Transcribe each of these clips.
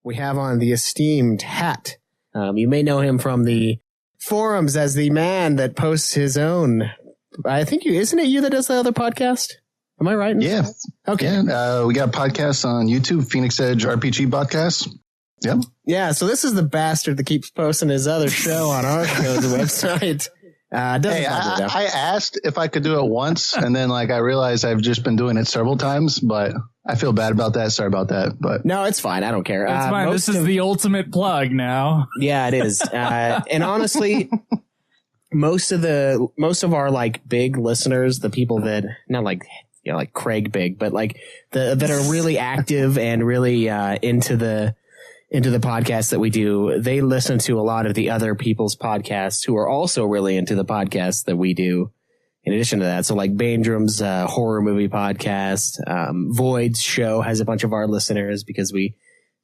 we have on the esteemed Hat. You may know him from the forums as the man that posts his own. I think isn't it you that does the other podcast? Am I right? Yeah. Okay. Yeah, we got podcasts on YouTube, Phoenix Edge RPG podcast. Yep. Yeah. So this is the bastard that keeps posting his other show on our show's website. Hey, I asked if I could do it once, and then I realized I've just been doing it several times, but I feel bad about that. Sorry about that. But no, it's fine. I don't care. It's fine. This is the ultimate plug now. Yeah, it is. And honestly, most of our big listeners, the people that not like Craig Big, but that are really active and really into the podcast that we do, they listen to a lot of the other people's podcasts who are also really into the podcasts that we do. In addition to that, so Bandrum's horror movie podcast, Void's show has a bunch of our listeners because we,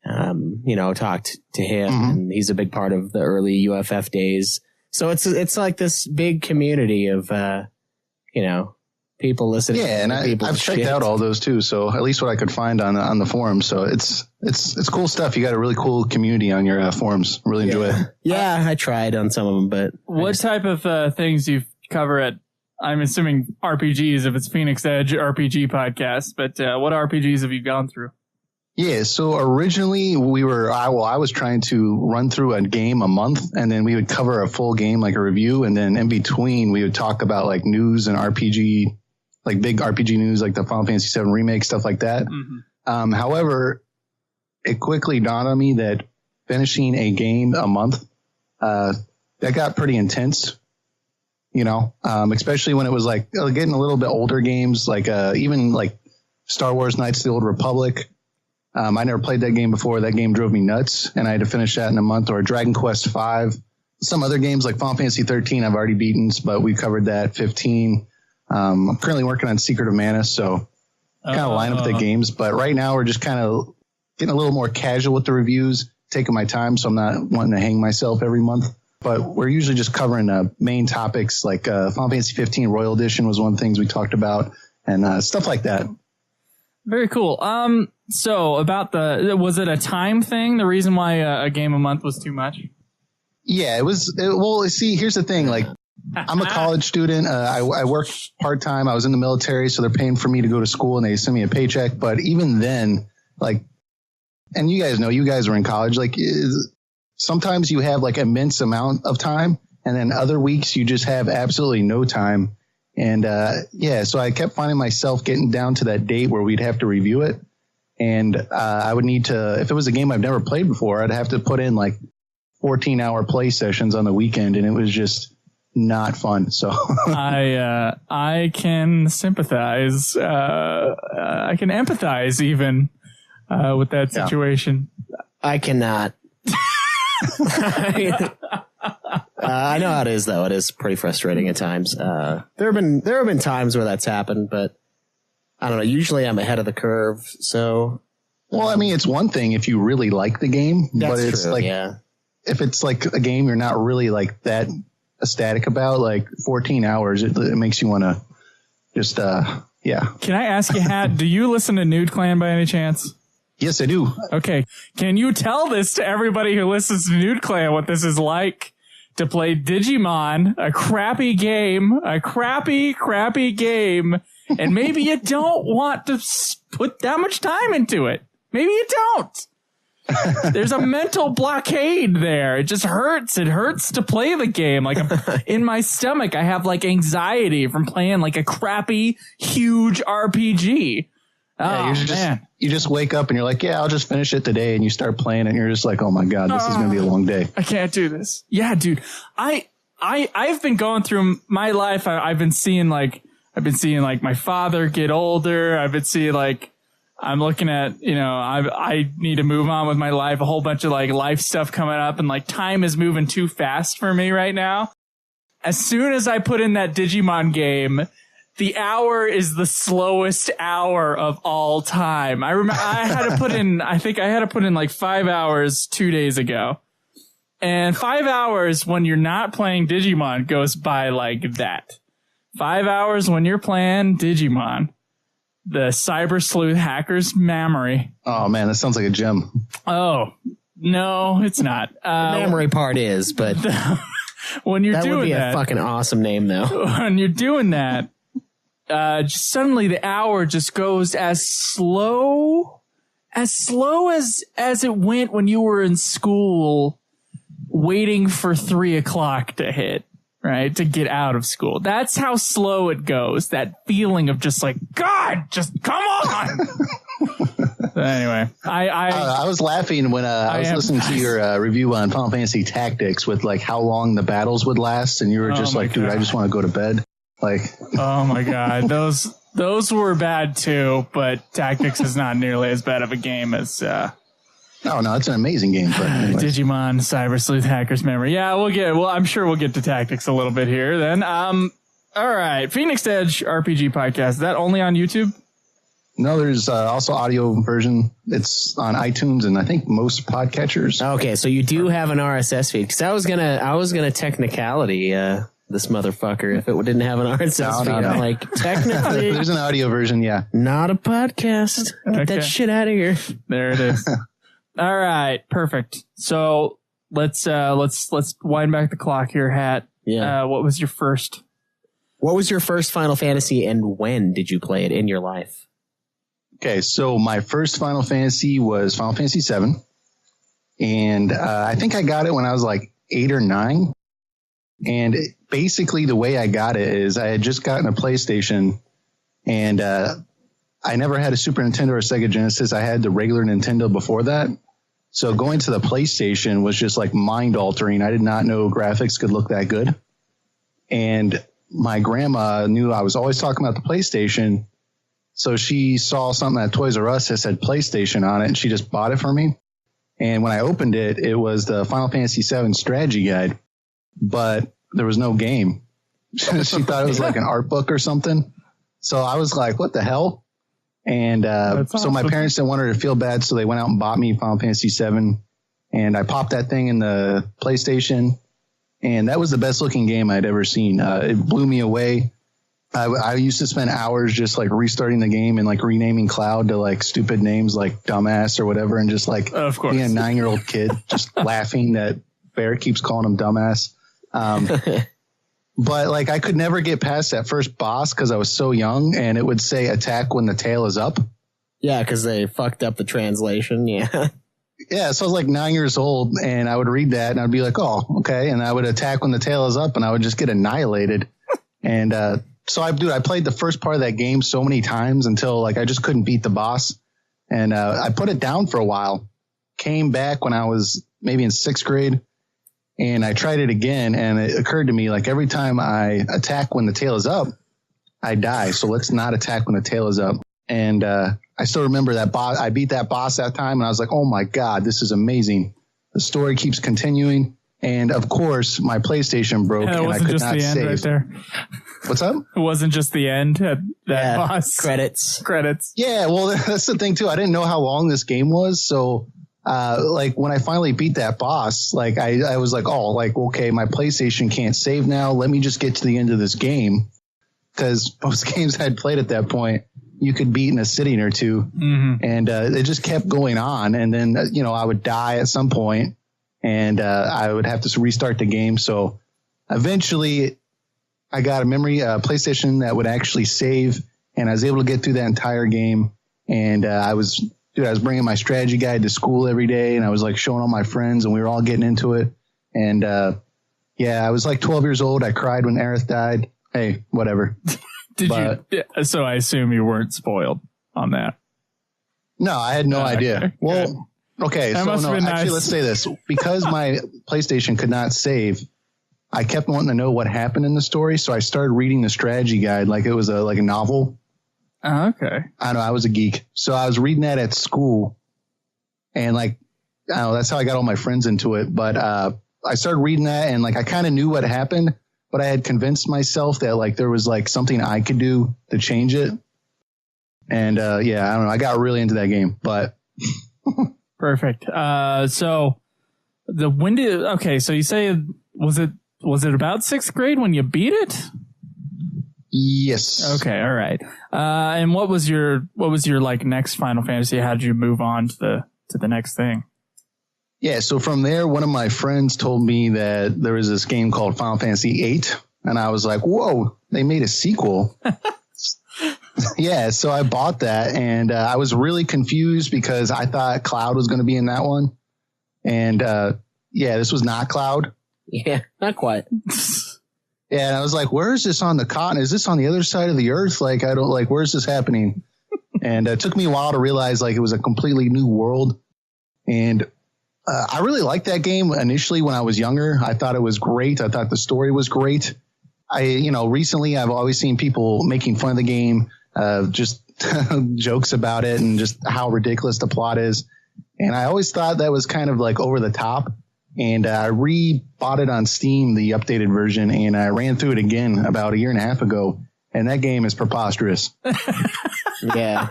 talked to him, and he's a big part of the early UFF days. So it's like this big community of, people listening. Yeah, and I've checked out all those too. So at least what I could find on the forums. So it's cool stuff. You got a really cool community on your forums. Really enjoy it. Yeah, I tried on some of them, but what type of things you cover at? I'm assuming RPGs if it's Phoenix Edge RPG podcast. But what RPGs have you gone through? Yeah, so originally I was trying to run through a game a month, and then we would cover a full game, a review, and then in between we would talk about news and RPG. Big RPG news, the Final Fantasy VII Remake, stuff like that. Mm-hmm. However, it quickly dawned on me that finishing a game a month, that got pretty intense, especially when it was getting a little bit older games, even Star Wars Knights of the Old Republic. I never played that game before. That game drove me nuts, and I had to finish that in a month. Or Dragon Quest V. Some other games like Final Fantasy 13 I've already beaten, but we covered that. 15. I'm currently working on Secret of Mana, so kind of line up the games. But right now we're just kind of getting a little more casual with the reviews, taking my time, so I'm not wanting to hang myself every month. But we're usually just covering main topics Final Fantasy 15 Royal Edition was one of the things we talked about, and stuff like that. Very cool. So about was it a time thing? The reason why a game a month was too much? Yeah, it was. See, here's the thing. I'm a college student. I work part time. I was in the military, so they're paying for me to go to school, and they send me a paycheck. But even then, and you guys know, you guys were in college. Sometimes you have immense amount of time, and then other weeks you just have absolutely no time. And so I kept finding myself getting down to that date where we'd have to review it, and I would need to, if it was a game I've never played before, I'd have to put in 14-hour play sessions on the weekend, and it was just not fun. So I can sympathize. I can empathize even with that situation. Yeah. I cannot. I know how it is, though. It is pretty frustrating at times. There have been times where that's happened, but I don't know. Usually I'm ahead of the curve. So, well, I mean, it's one thing if you really like the game, but it's true, if it's a game you're not really that ecstatic about, 14 hours, it makes you want to just, Can I ask you, Hat, do you listen to Nude Clan by any chance? Yes, I do. Okay. Can you tell this to everybody who listens to Nude Clan, what this is like to play Digimon, a crappy game, and maybe you don't want to put that much time into it. Maybe you don't. There's a mental blockade there. It just hurts. It hurts to play the game. In my stomach, I have anxiety from playing a crappy, huge RPG. You just wake up and you're I'll just finish it today, and you start playing and you're just oh my God, this is going to be a long day. I can't do this. Yeah, dude. I've been going through my life. I've been seeing my father get older. I've been seeing I'm looking at, I need to move on with my life, a whole bunch of life stuff coming up, and time is moving too fast for me right now. As soon as I put in that Digimon game, the hour is the slowest hour of all time. I remember I had to put in 5 hours 2 days ago. And 5 hours when you're not playing Digimon goes by like that. 5 hours when you're playing Digimon. The Cyber Sleuth Hacker's Memory. Oh, man, that sounds like a gem. Oh, No, it's not. The memory part is, but when you're that doing would be that, a fucking awesome name, though. When you're doing that, just suddenly the hour just goes as slow as it went when you were in school, waiting for 3 o'clock to hit. Right, to get out of school. That's how slow it goes. That feeling of just like, God, just come on. So anyway, I was laughing when I was listening to your review on Final Fantasy Tactics with like how long the battles would last, and you were just like, dude, I just want to go to bed. Like, oh my God, those were bad too, but Tactics is not nearly as bad of a game as. Oh no, it's an amazing game. But Digimon Cyber Sleuth Hacker's Memory. Yeah, I'm sure we'll get to Tactics a little bit here then. All right. Phoenix Edge RPG podcast. Is that only on YouTube? No, there's also audio version. It's on iTunes and I think most podcatchers. Okay, so you do have an RSS feed. Because I was gonna technicality this motherfucker if it didn't have an RSS feed. No. I'm like, technically, there's an audio version. Yeah, not a podcast. Get that shit out of here. There it is. All right, perfect. So let's wind back the clock here, Hat. Yeah. What was your first Final Fantasy, and when did you play it in your life? Okay, so my first Final Fantasy was Final Fantasy 7, and I think I got it when I was like 8 or 9. And basically, the way I got it is I had just gotten a PlayStation, and I never had a Super Nintendo or Sega Genesis. I had the regular Nintendo before that. So going to the PlayStation was just like mind altering. I did not know graphics could look that good. And my grandma knew I was always talking about the PlayStation. So she saw something at Toys R Us that said PlayStation on it, and she just bought it for me. And when I opened it, it was the Final Fantasy VII strategy guide, but there was no game. She thought it was like an art book or something. So I was like, what the hell? And so my parents didn't want her to feel bad, so they went out and bought me Final Fantasy VII. And I popped that thing in the PlayStation, and that was the best looking game I'd ever seen. It blew me away. I used to spend hours just like restarting the game and like renaming Cloud to like stupid names like Dumbass or whatever, and just like being a 9-year-old kid just laughing that Bear keeps calling him Dumbass. But like I could never get past that first boss because I was so young, and it would say attack when the tail is up. Yeah, because they fucked up the translation. Yeah. Yeah, so I was like 9 years old, and I would read that, and I'd be like, oh, okay. And I would attack when the tail is up, and I would just get annihilated. And so I played the first part of that game so many times until like I just couldn't beat the boss. And I put it down for a while, came back when I was maybe in 6th grade, and I tried it again, and it occurred to me, like, every time I attack when the tail is up, I die. So let's not attack when the tail is up. And I still remember that boss. I beat that boss that time, and I was like, oh, my God, this is amazing. The story keeps continuing. And, of course, my PlayStation broke, and I could not save. Right there. What's up? It wasn't just the end at that boss. Credits. Yeah, well, that's the thing, too. I didn't know how long this game was, so... like when I finally beat that boss, like I was like, oh, like, okay, my PlayStation can't save now. Let me just get to the end of this game. Because most games I'd played at that point, you could beat in a sitting or two. Mm-hmm. And it just kept going on. And then, I would die at some point, and I would have to restart the game. So eventually I got a PlayStation that would actually save, and I was able to get through that entire game. And I was bringing my strategy guide to school every day, and I was like showing all my friends, and we were all getting into it. And I was like 12 years old. I cried when Aerith died. Hey, whatever. So I assume you weren't spoiled on that. No, I had no idea. Okay. Well, okay. That So no, actually, let's say this. Because my PlayStation could not save, I kept wanting to know what happened in the story. So I started reading the strategy guide like it was a novel. Oh, okay. I know, I was a geek. So I was reading that at school, and like, I don't know, that's how I got all my friends into it. But I started reading that, and like, I kind of knew what happened, but I had convinced myself that like there was like something I could do to change it. And I don't know, I got really into that game, but. Perfect. So so you say, was it about 6th grade when you beat it? Yes. Okay. All right. And what was your like next Final Fantasy? How did you move on to the next thing? Yeah, so from there, one of my friends told me that there was this game called Final Fantasy VIII, and I was like, whoa, they made a sequel. Yeah, so I bought that, and I was really confused because I thought Cloud was going to be in that one. And yeah, this was not Cloud. Yeah, not quite. Yeah, and I was like, where is this on the continent? Is this on the other side of the earth? Like, I don't like, where's this happening? And it took me a while to realize like it was a completely new world. And I really liked that game initially when I was younger. I thought it was great. I thought the story was great. Recently I've always seen people making fun of the game, just jokes about it and just how ridiculous the plot is. And I always thought that was kind of like over the top. And I re-bought it on Steam, the updated version, and I ran through it again about a year and a half ago. And that game is preposterous. Yeah,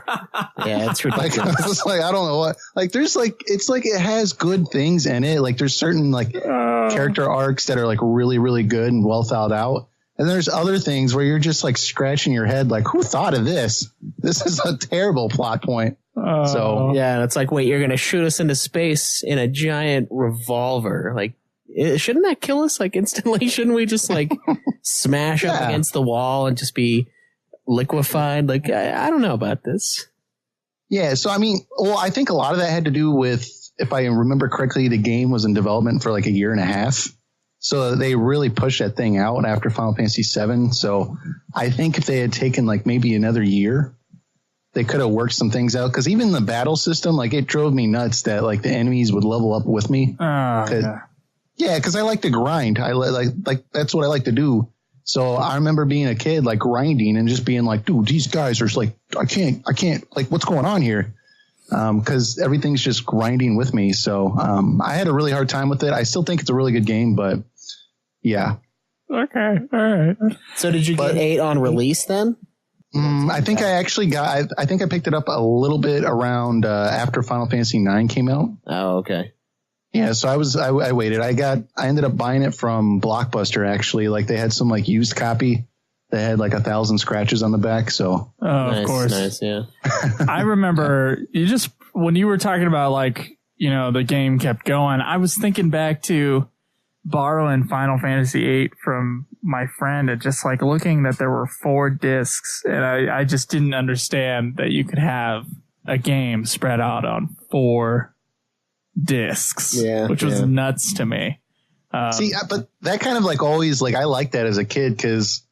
it's ridiculous. Like, I was like, I don't know what. Like, there's like, it's like it has good things in it. Like, there's certain like character arcs that are like really, really good and well thought out. And there's other things where you're just like scratching your head, like, who thought of this? This is a terrible plot point. So yeah, and it's like, wait, you're gonna shoot us into space in a giant revolver? Like, shouldn't that kill us like instantly? Shouldn't we just like smash up against the wall and just be liquefied? Like, I don't know about this. Yeah, so I mean, well, I think a lot of that had to do with, if I remember correctly, the game was in development for like a year and a half. So they really pushed that thing out after Final Fantasy VII. So I think if they had taken like maybe another year, they could have worked some things out. Because even the battle system, like, it drove me nuts that like the enemies would level up with me. Yeah, because I like to grind. I like that's what I like to do. So I remember being a kid, like grinding and just being like, dude, these guys are like, I can't, like, what's going on here? Because everything's just grinding with me. So I had a really hard time with it. I still think it's a really good game, but yeah. Okay, all right. So did you get 8 on release then? I think I actually got. I think I picked it up a little bit around after Final Fantasy IX came out. Oh, okay. Yeah, so I waited. I ended up buying it from Blockbuster, actually. Like, they had some like used copy that had like 1,000 scratches on the back. So Nice, of course, nice, yeah. I remember when you were talking about like, the game kept going. I was thinking back to borrowing Final Fantasy VIII from my friend and just like looking that there were 4 discs, and I just didn't understand that you could have a game spread out on 4 discs, which was nuts to me. See, but that kind of like always, like, I liked that as a kid because,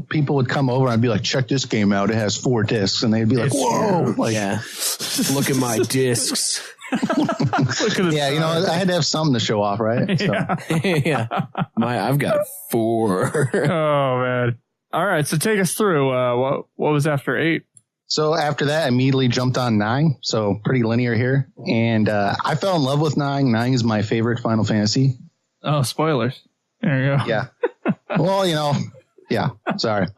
people would come over and I'd be like, check this game out. It has 4 discs. And they'd be like, whoa. Like, look at my discs. I had to have something to show off, right? So. Yeah. I've got 4. Oh, man. All right. So take us through what was after 8? So after that, I immediately jumped on 9. So pretty linear here. And I fell in love with 9. 9 is my favorite Final Fantasy. Oh, spoilers. There you go. Yeah. Well, yeah, sorry.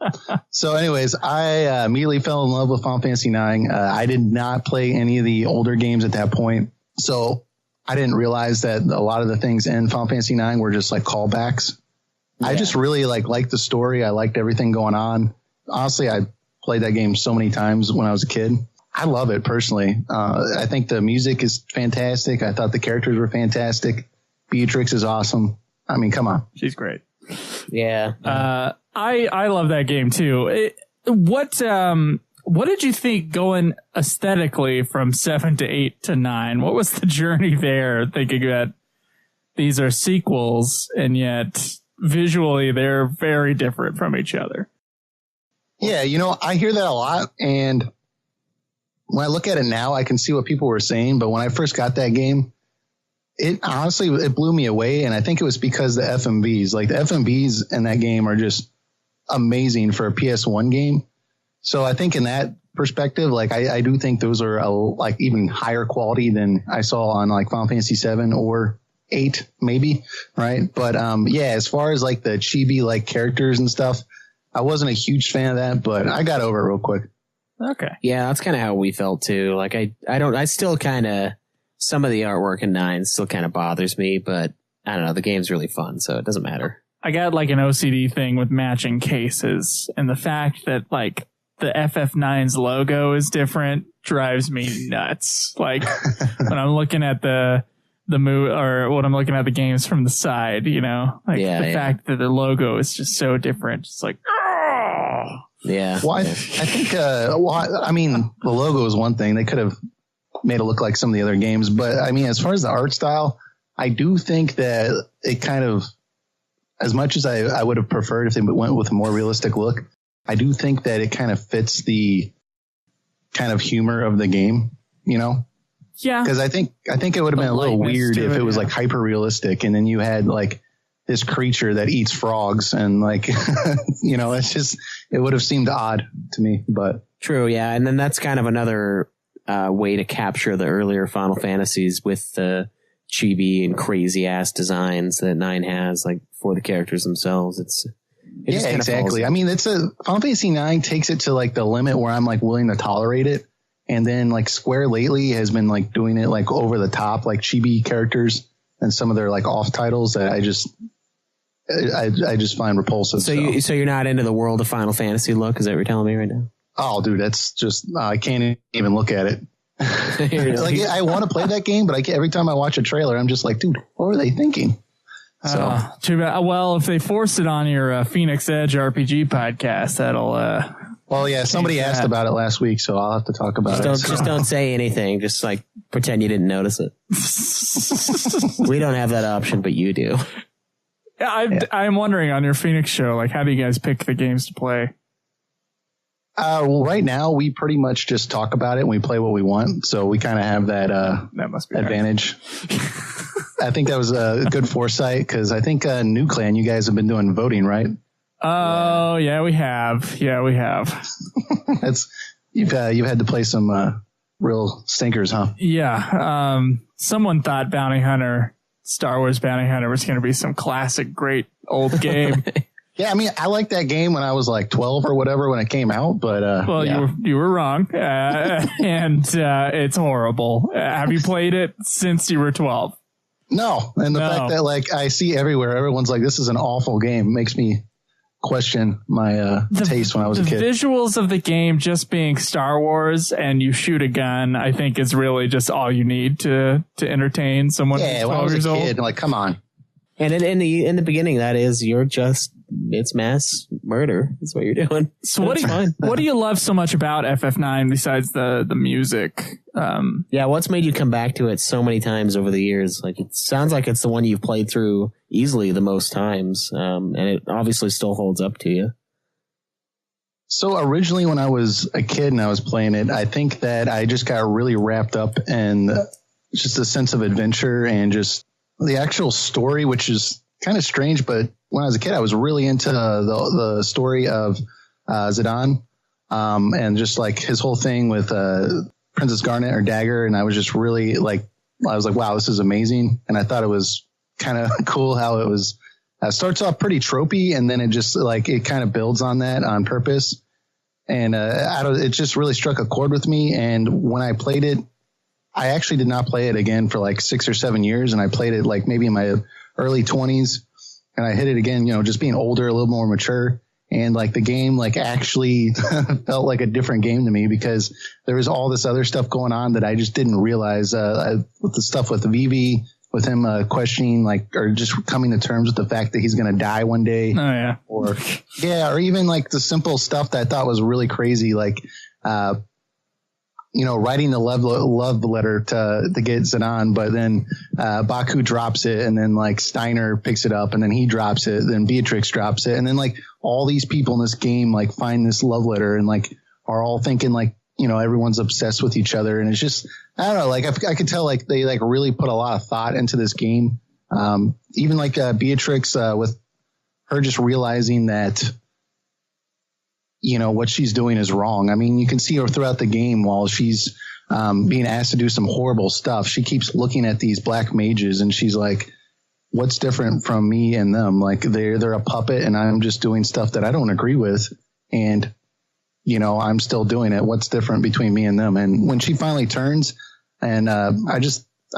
So anyways, I immediately fell in love with Final Fantasy IX. I did not play any of the older games at that point. So I didn't realize that a lot of the things in Final Fantasy IX were just like callbacks. Yeah. I just really liked the story. I liked everything going on. Honestly, I played that game so many times when I was a kid. I love it personally. I think the music is fantastic. I thought the characters were fantastic. Beatrix is awesome. I mean, come on. She's great. Yeah. I love that game too. What did you think going aesthetically from 7 to 8 to 9? What was the journey there? Thinking that these are sequels and yet visually they're very different from each other. Yeah, I hear that a lot, and when I look at it now, I can see what people were saying. But when I first got that game, it blew me away, and I think it was because the FMVs, like the FMVs in that game, are just amazing for a PS1 game. So I think in that perspective, like I do think those are like even higher quality than I saw on like Final Fantasy 7 or 8, maybe, right? But as far as like the chibi like characters and stuff, I wasn't a huge fan of that, but I got over it real quick. Okay. Yeah, that's kind of how we felt too. Like I still kind of, some of the artwork in 9 still kind of bothers me, but I don't know, the game's really fun, so it doesn't matter. I got like an OCD thing with matching cases, and the fact that like the FF9's logo is different drives me nuts. Like when I'm looking at the the or when I'm looking at the games from the side, you know, like the fact that the logo is just so different. It's like, oh. Yeah. Well, I think, I mean, the logo is one thing. They could have made it look like some of the other games. But I mean, as far as the art style, I do think that it kind of, as much as I would have preferred if they went with a more realistic look, I do think that it kind of fits the kind of humor of the game, you know? Yeah. Because I think it would have been a little weird if it was like hyper realistic and then you had like this creature that eats frogs and like, you know, it's just, it would have seemed odd to me, but. True. Yeah. And then that's kind of another way to capture the earlier Final Fantasies with the chibi and crazy ass designs that 9 has, like for the characters themselves. Yeah, exactly. I mean, Final Fantasy 9 takes it to like the limit where I'm like willing to tolerate it. And then like Square lately has been like doing it like over the top, like chibi characters and some of their like off titles that I just find repulsive. So you're not into the world of Final Fantasy look? Is that what you're telling me right now? Oh, dude, that's just, I can't even look at it. Like I want to play that game, but every time I watch a trailer, I'm just like, dude, what were they thinking? So too bad. Well, if they force it on your Phoenix Edge RPG podcast, that'll. Well, yeah, somebody asked about it last week, so I'll have to talk about it. Just don't say anything. Just like pretend you didn't notice it. We don't have that option, but you do. Yeah, I'm wondering on your Phoenix show, like, how do you guys pick the games to play? Well, right now we pretty much just talk about it and we play what we want. So we kind of have that must be advantage. I think that was a good foresight because I think New Clan, you guys have been doing voting, right? Oh, yeah, we have. Yeah, we have. You've had to play some real stinkers, huh? Yeah. Someone thought Star Wars Bounty Hunter was going to be some classic, great old game. Yeah, I mean, I liked that game when I was like 12 or whatever when it came out, but yeah. you were wrong, and it's horrible. Have you played it since you were 12? No, and the fact that like I see everywhere, everyone's like, "This is an awful game," makes me question my taste when I was a kid. The visuals of the game just being Star Wars and you shoot a gun, I think is really just all you need to entertain someone. Yeah, when I was a kid, like, come on. And in the beginning, it's mass murder. That's what you're doing. So what do you love so much about FF9 besides the music? Yeah, what's made you come back to it so many times over the years? Like, it sounds like it's the one you've played through easily the most times, and it obviously still holds up to you. So originally when I was a kid and I was playing it, I think that I just got really wrapped up in just a sense of adventure and just the actual story, which is kind of strange, but when I was a kid, I was really into the story of Zidane, and just like his whole thing with Princess Garnet or Dagger, and I was just really like, I was like, wow, this is amazing, and I thought it was kind of cool how it was starts off pretty tropey, and then it just like it kind of builds on that on purpose, and it just really struck a chord with me. And when I played it, I actually did not play it again for like 6 or 7 years. And I played it like maybe in my early 20s, and I hit it again, just being older, a little more mature. And like the game, like actually felt like a different game to me because there was all this other stuff going on that I just didn't realize, with the stuff with Vivi, with him questioning, like, or just coming to terms with the fact that he's going to die one day. Oh, yeah. Or even like the simple stuff that I thought was really crazy, like, writing the love letter to get Zidane, but then Baku drops it, and then like Steiner picks it up, and then he drops it, then Beatrix drops it, and then like all these people in this game like find this love letter and like are all thinking like, everyone's obsessed with each other, and it's just, I don't know, like I could tell like they like really put a lot of thought into this game. Even like Beatrix with her just realizing that what she's doing is wrong. I mean, you can see her throughout the game while she's being asked to do some horrible stuff. She keeps looking at these black mages and she's like, what's different from me and them? Like they're a puppet and I'm just doing stuff that I don't agree with. And, I'm still doing it. What's different between me and them? And when she finally turns, and I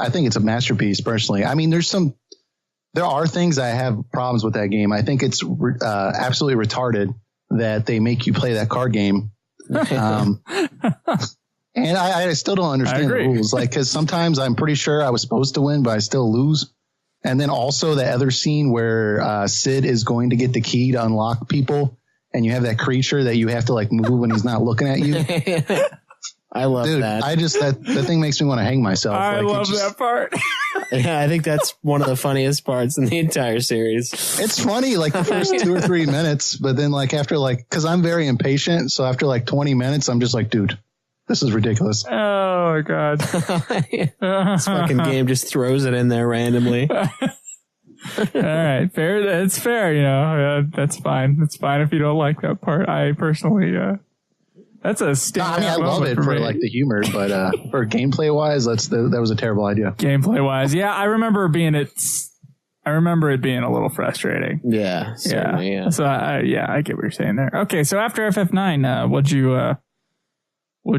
think it's a masterpiece personally. I mean, there are things I have problems with that game. I think it's absolutely retarded that they make you play that card game. And I still don't understand the rules. Like, because sometimes I'm pretty sure I was supposed to win, but I still lose. And then also the other scene where Sid is going to get the key to unlock people, and you have that creature that you have to like move when he's not looking at you. I love that. That thing makes me want to hang myself. I love that part. Yeah, I think that's one of the funniest parts in the entire series. It's funny, like the first 2 or 3 minutes, but then like after because I'm very impatient, so after like 20 minutes, I'm just like, dude, this is ridiculous. Oh my God. This fucking game just throws it in there randomly. All right. Fair. It's fair. That's fine. It's fine if you don't like that part. I personally, that's a standout. I love it for like the humor, but for gameplay wise, that was a terrible idea. Gameplay wise. Yeah. I remember it being a little frustrating. Yeah. Certainly, yeah. So I get what you're saying there. Okay. So after FF9, what'd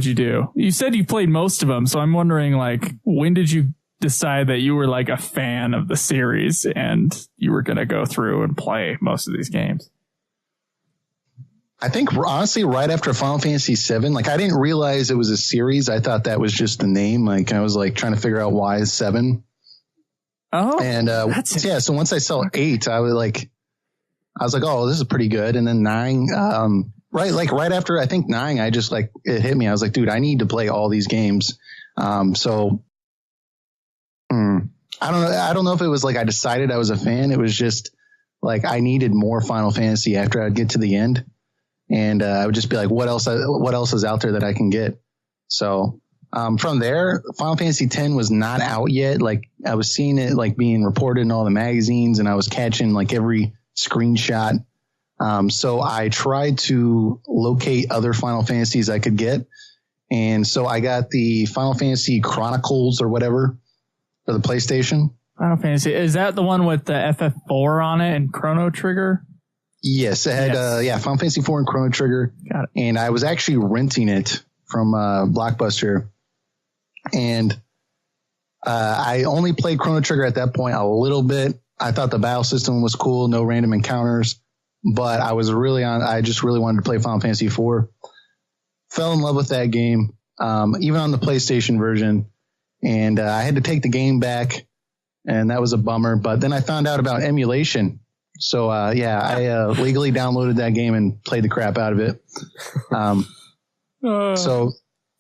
you do? You said you played most of them, so I'm wondering, like, when did you decide that you were like a fan of the series and you were going to go through and play most of these games? I think honestly, right after Final Fantasy VII, like I didn't realize it was a series. I thought that was just the name. Like I was like trying to figure out why 7. Oh, and so once I saw 8, I was like, oh, this is pretty good. And then 9, right after I think 9, I just like it hit me. I was like, dude, I need to play all these games. I don't know if it was like I decided I was a fan. It was just like I needed more Final Fantasy after I'd get to the end, and I would just be like, what else is out there that I can get? So from there, Final Fantasy X was not out yet. Like I was seeing it like being reported in all the magazines, and I was catching like every screenshot. So I tried to locate other Final Fantasies I could get. And so I got the Final Fantasy Chronicles or whatever for the PlayStation. Final Fantasy. Is that the one with the FF4 on it and Chrono Trigger? Yes. It had, Final Fantasy 4 and Chrono Trigger. Got it. And I was actually renting it from Blockbuster. And I only played Chrono Trigger at that point a little bit. I thought the battle system was cool. No random encounters. But I just really wanted to play Final Fantasy IV. Fell in love with that game, even on the PlayStation version. And I had to take the game back, and that was a bummer. But then I found out about emulation. So, I legally downloaded that game and played the crap out of it. So,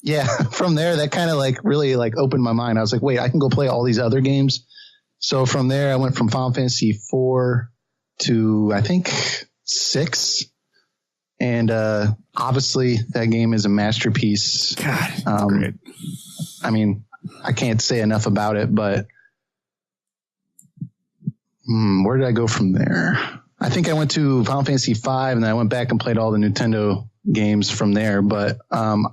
yeah, from there, that kind of like really like opened my mind. I was like, wait, I can go play all these other games. So from there, I went from Final Fantasy IV to, I think, 6. And obviously that game is a masterpiece. God, great. I mean, I can't say enough about it, but where did I go from there? I think I went to Final Fantasy V, and then I went back and played all the Nintendo games from there. But I'm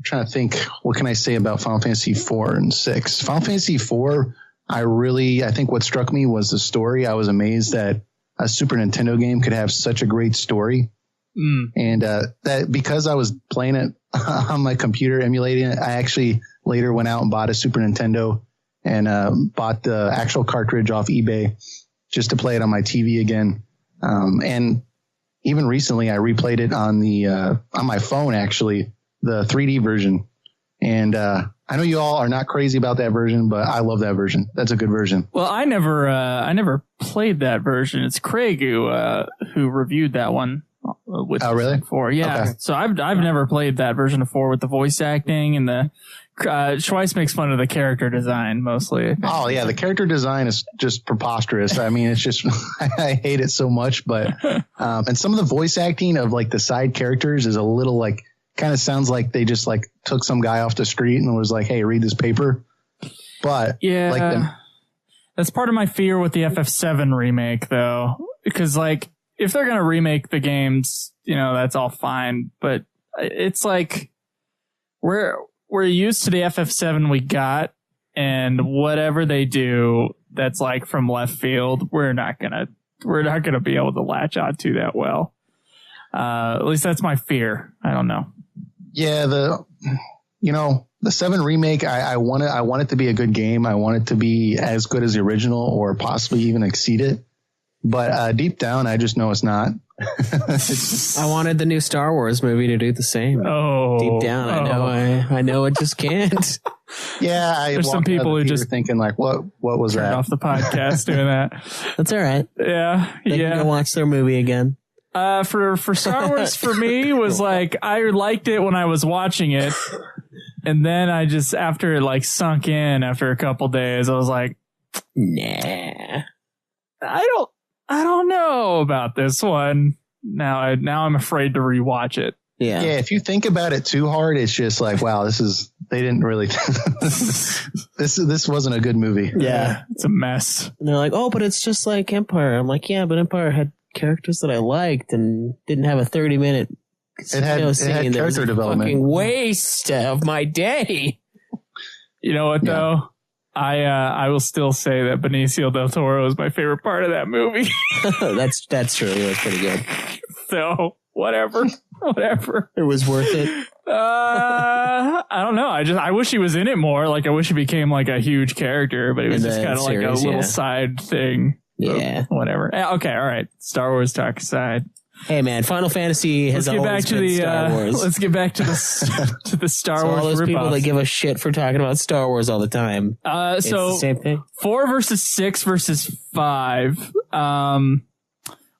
trying to think, what can I say about Final Fantasy IV and 6? Final Fantasy IV, I think what struck me was the story. I was amazed that a Super Nintendo game could have such a great story. And that because I was playing it on my computer, emulating it, I actually later went out and bought a Super Nintendo and bought the actual cartridge off eBay just to play it on my TV again. And even recently, I replayed it on my phone, actually, the 3D version. And I know you all are not crazy about that version, but I love that version. That's a good version. Well, I never played that version. It's Craig who reviewed that one. With really? 4. Yeah. Okay. So I've never played that version of 4 with the voice acting, and the Schweiss makes fun of the character design mostly. Oh yeah. The character design is just preposterous. I mean, it's just, I hate it so much, but, and some of the voice acting of like the side characters is a little like, kind of sounds like they just like took some guy off the street and was like, hey, read this paper. But yeah, that's part of my fear with the FF7 remake though, because like, if they're going to remake the games, that's all fine. But it's like we're used to the FF7 we got, and whatever they do that's like from left field, we're not gonna be able to latch on to that well. At least that's my fear. I don't know. Yeah, the 7 remake, I want it to be a good game. I want it to be as good as the original or possibly even exceed it. But deep down, I just know it's not. I wanted the new Star Wars movie to do the same. Oh, deep down, I know it just can't. Yeah, there's some people who just thinking like, what was turn that? off the podcast doing that. That's all right. Yeah, They can go watch their movie again. For Star Wars, for me, was like, I liked it when I was watching it. And then I just, after it like sunk in after a couple days, I was like, nah, I don't know about this one. Now I'm afraid to rewatch it. Yeah. If you think about it too hard, it's just like, wow, they didn't really, this wasn't a good movie. Yeah. It's a mess. And they're like, oh, but it's just like Empire. I'm like, yeah, but Empire had characters that I liked and didn't have a 30-minute it had character development. Fucking waste of my day. You know what though? I will still say that Benicio del Toro is my favorite part of that movie. That's true. It was pretty good. So whatever. It was worth it. I don't know. I wish he was in it more. Like I wish he became like a huge character, but it was just kind of like a little side thing. Yeah. Whatever. Okay. All right. Star Wars talk aside. Hey man, Final Fantasy has always been Star Wars. Let's get back to the Star Wars. All those rip-offs. people that give a shit for talking about Star Wars all the time. So it's the same thing. 4 versus 6 versus 5.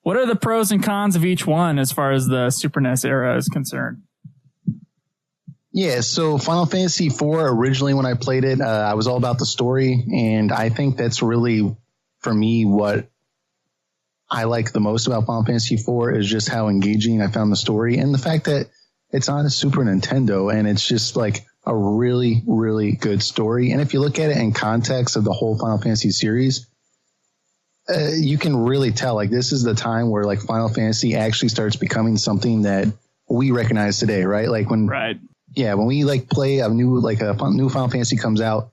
What are the pros and cons of each one as far as the Super NES era is concerned? Yeah, so Final Fantasy IV, originally when I played it, I was all about the story, and I think that's really, for me, what I like the most about Final Fantasy IV is just how engaging I found the story, and the fact that it's on a Super Nintendo, and it's just like a really, really good story. And if you look at it in context of the whole Final Fantasy series, you can really tell, like, this is the time where like Final Fantasy actually starts becoming something that we recognize today, right? Like when we like play a new Final Fantasy comes out,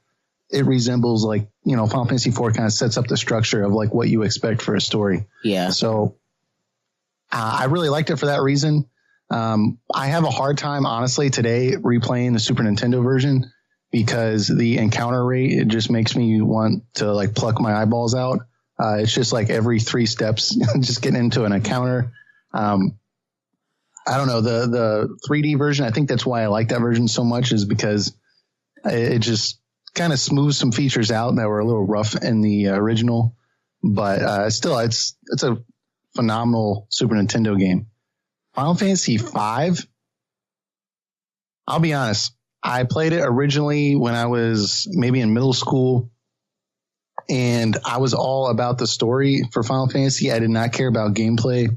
it resembles like, you know, Final Fantasy IV kind of sets up the structure of like what you expect for a story. Yeah. So I really liked it for that reason. I have a hard time, honestly, today replaying the Super Nintendo version because the encounter rate, it just makes me want to like pluck my eyeballs out. It's just like every 3 steps, just getting into an encounter. I don't know, the 3D version, I think that's why I like that version so much, is because it just kind of smooths some features out that were a little rough in the original. But still, it's a phenomenal Super Nintendo game. Final Fantasy V, I'll be honest, I played it originally when I was maybe in middle school, and I was all about the story for Final Fantasy. I did not care about gameplay.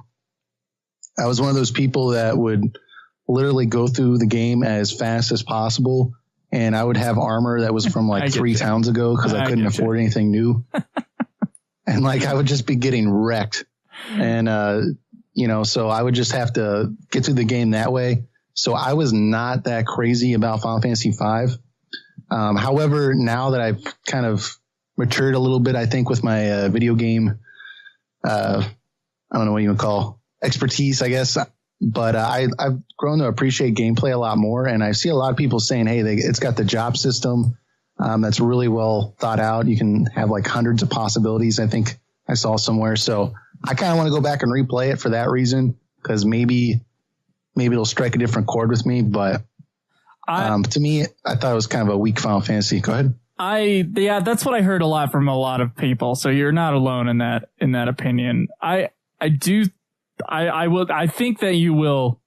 I was one of those people that would literally go through the game as fast as possible, and I would have armor that was from like 3 towns ago because I couldn't afford anything new. And like I would just be getting wrecked. And you know, so I would just have to get through the game that way. So I was not that crazy about Final Fantasy V. However, now that I've kind of matured a little bit, I think, with my video game, I don't know what you would call expertise, I guess. But I've grown to appreciate gameplay a lot more. And I see a lot of people saying, hey, it's got the job system that's really well thought out. You can have like hundreds of possibilities, I think I saw somewhere. So I kind of want to go back and replay it for that reason, because maybe it'll strike a different chord with me. But to me, I thought it was kind of a weak Final Fantasy. Go ahead. Yeah, that's what I heard a lot from a lot of people. So you're not alone in that opinion. I think that you will.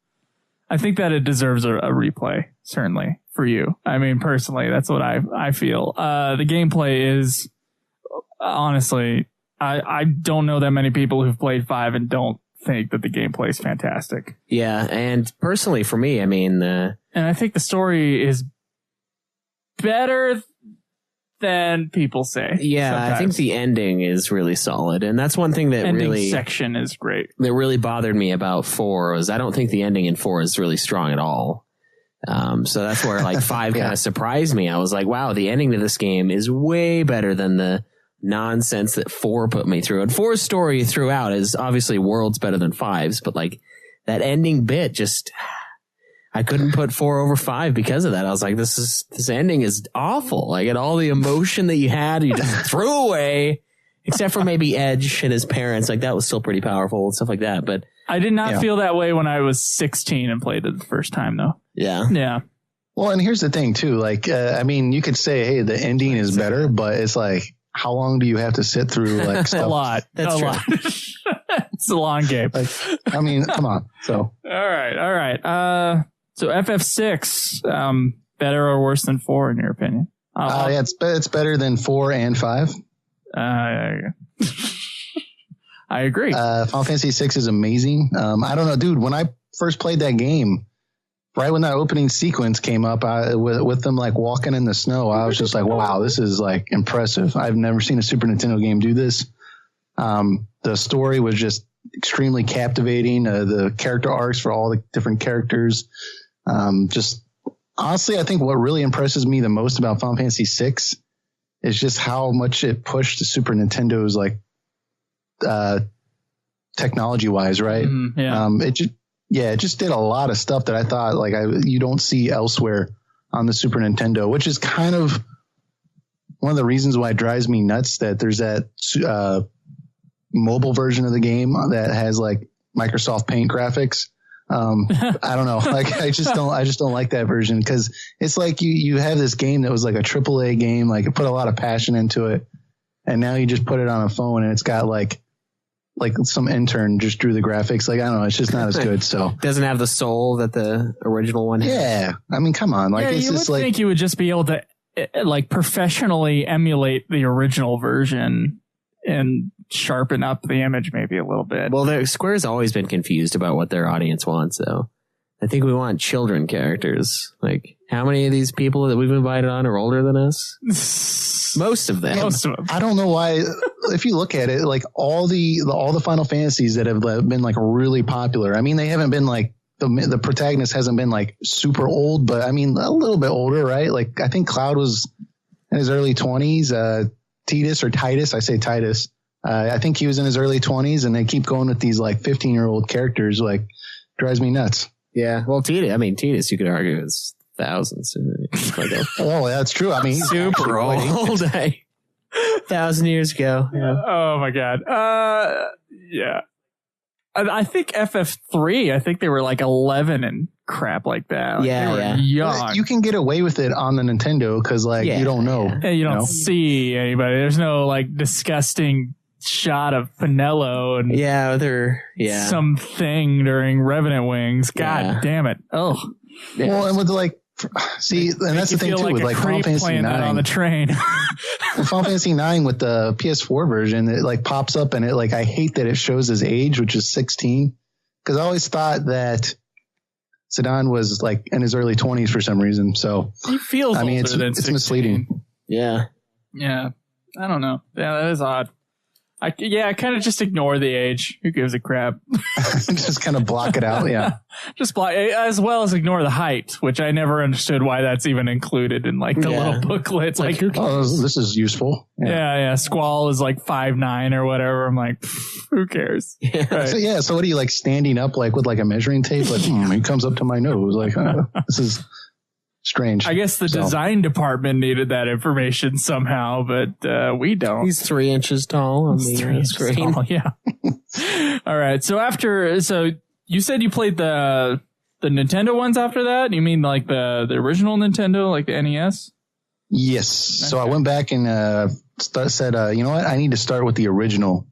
I think that it deserves a replay, certainly, for you. I mean, personally, that's what I feel. The gameplay is, honestly, I don't know that many people who've played 5 and don't think that the gameplay is fantastic. Yeah, and personally for me, I mean, and I think the story is better than people say. Yeah, sometimes. I think the ending is really solid, and that's one thing that ending section is great. That really bothered me about 4 was I don't think the ending in 4 is really strong at all. So that's where like 5 kind of surprised me. I was like, wow, the ending to this game is way better than the nonsense that 4 put me through. And 4's story throughout is obviously worlds better than 5's, but like that ending bit just, I couldn't put 4 over 5 because of that. I was like, this ending is awful. Like, and all the emotion that you had, you just threw away, except for maybe Edge and his parents. Like, that was still pretty powerful and stuff like that. But I did not feel that way when I was 16 and played it the first time, though. Yeah. Yeah. Well, and here's the thing too. Like, I mean, you could say, hey, the ending is better, but it's like, how long do you have to sit through like stuff? A lot. That's a true. lot. It's a long game. Like, I mean, come on. So, all right. So FF6, better or worse than 4 in your opinion? yeah, it's better than 4 and 5. I agree. Final Fantasy 6 is amazing. I don't know, dude. When I first played that game, right when that opening sequence came up, with them like walking in the snow, I was just like, wow, this is like impressive. I've never seen a Super Nintendo game do this. The story was just extremely captivating. The character arcs for all the different characters. Just honestly, I think what really impresses me the most about Final Fantasy 6 is just how much it pushed the Super Nintendo's like technology wise, right? It just did a lot of stuff that I thought like you don't see elsewhere on the Super Nintendo, which is kind of one of the reasons why it drives me nuts that there's that mobile version of the game that has like Microsoft Paint graphics. I don't know. Like I just don't like that version because it's like you have this game that was like a AAA game, like it put a lot of passion into it, and now you just put it on a phone and it's got like some intern just drew the graphics. Like I don't know, it's just not as good. So doesn't have the soul that the original one had. Yeah, I mean, come on. Like it's you just would like think you would just be able to like professionally emulate the original version and sharpen up the image maybe a little bit. Well, Square's always been confused about what their audience wants, though. I think we want children characters. Like, how many of these people that we've invited on are older than us? Most of them. I don't know why. If you look at it, like all the Final Fantasies that have been like really popular. I mean, they haven't been like the protagonist hasn't been like super old, but I mean a little bit older, right? Like I think Cloud was in his early 20s. Titus, I say Titus. I think he was in his early 20s, and they keep going with these like 15-year-old characters. Like, drives me nuts. Yeah, well, Titus, you could argue is thousands. Oh, that's true. I mean, he's super old. 1,000 years ago. Yeah. Oh my god. Yeah. I think FF3. I think they were like 11 and crap like that. Like they were young. You can get away with it on the Nintendo because you don't know. Yeah, you don't see anybody. There's no like disgusting shot of Pinello and something during Revenant Wings. God damn it. Oh. Yeah. Well, and with like, see, and that's the thing too, with like Final Fantasy 9 on the train. Final Fantasy 9 with the PS4 version, it like pops up and it like, I hate that it shows his age, which is 16. Because I always thought that Zidane was like in his early 20s for some reason. So he feels I mean, older than it's 16. misleading. Yeah. Yeah. I don't know. Yeah, that is odd. I kind of just ignore the age. Who gives a crap? Just kind of block it out. Yeah. Just block, as well as ignore the height, which I never understood why that's even included in like the little booklets. Like this is useful. Yeah. Squall is like 5'9" or whatever. I'm like, who cares? Yeah. Right. So what are you like standing up like with like a measuring tape? Like he comes up to my nose. Like this is strange. I guess the design department needed that information somehow, but we don't. He's 3 inches tall on the screen. Tall, yeah. All right. So you said you played the Nintendo ones after that? You mean like the original Nintendo, like the NES? Yes. Okay. So I went back and said, you know what? I need to start with the original.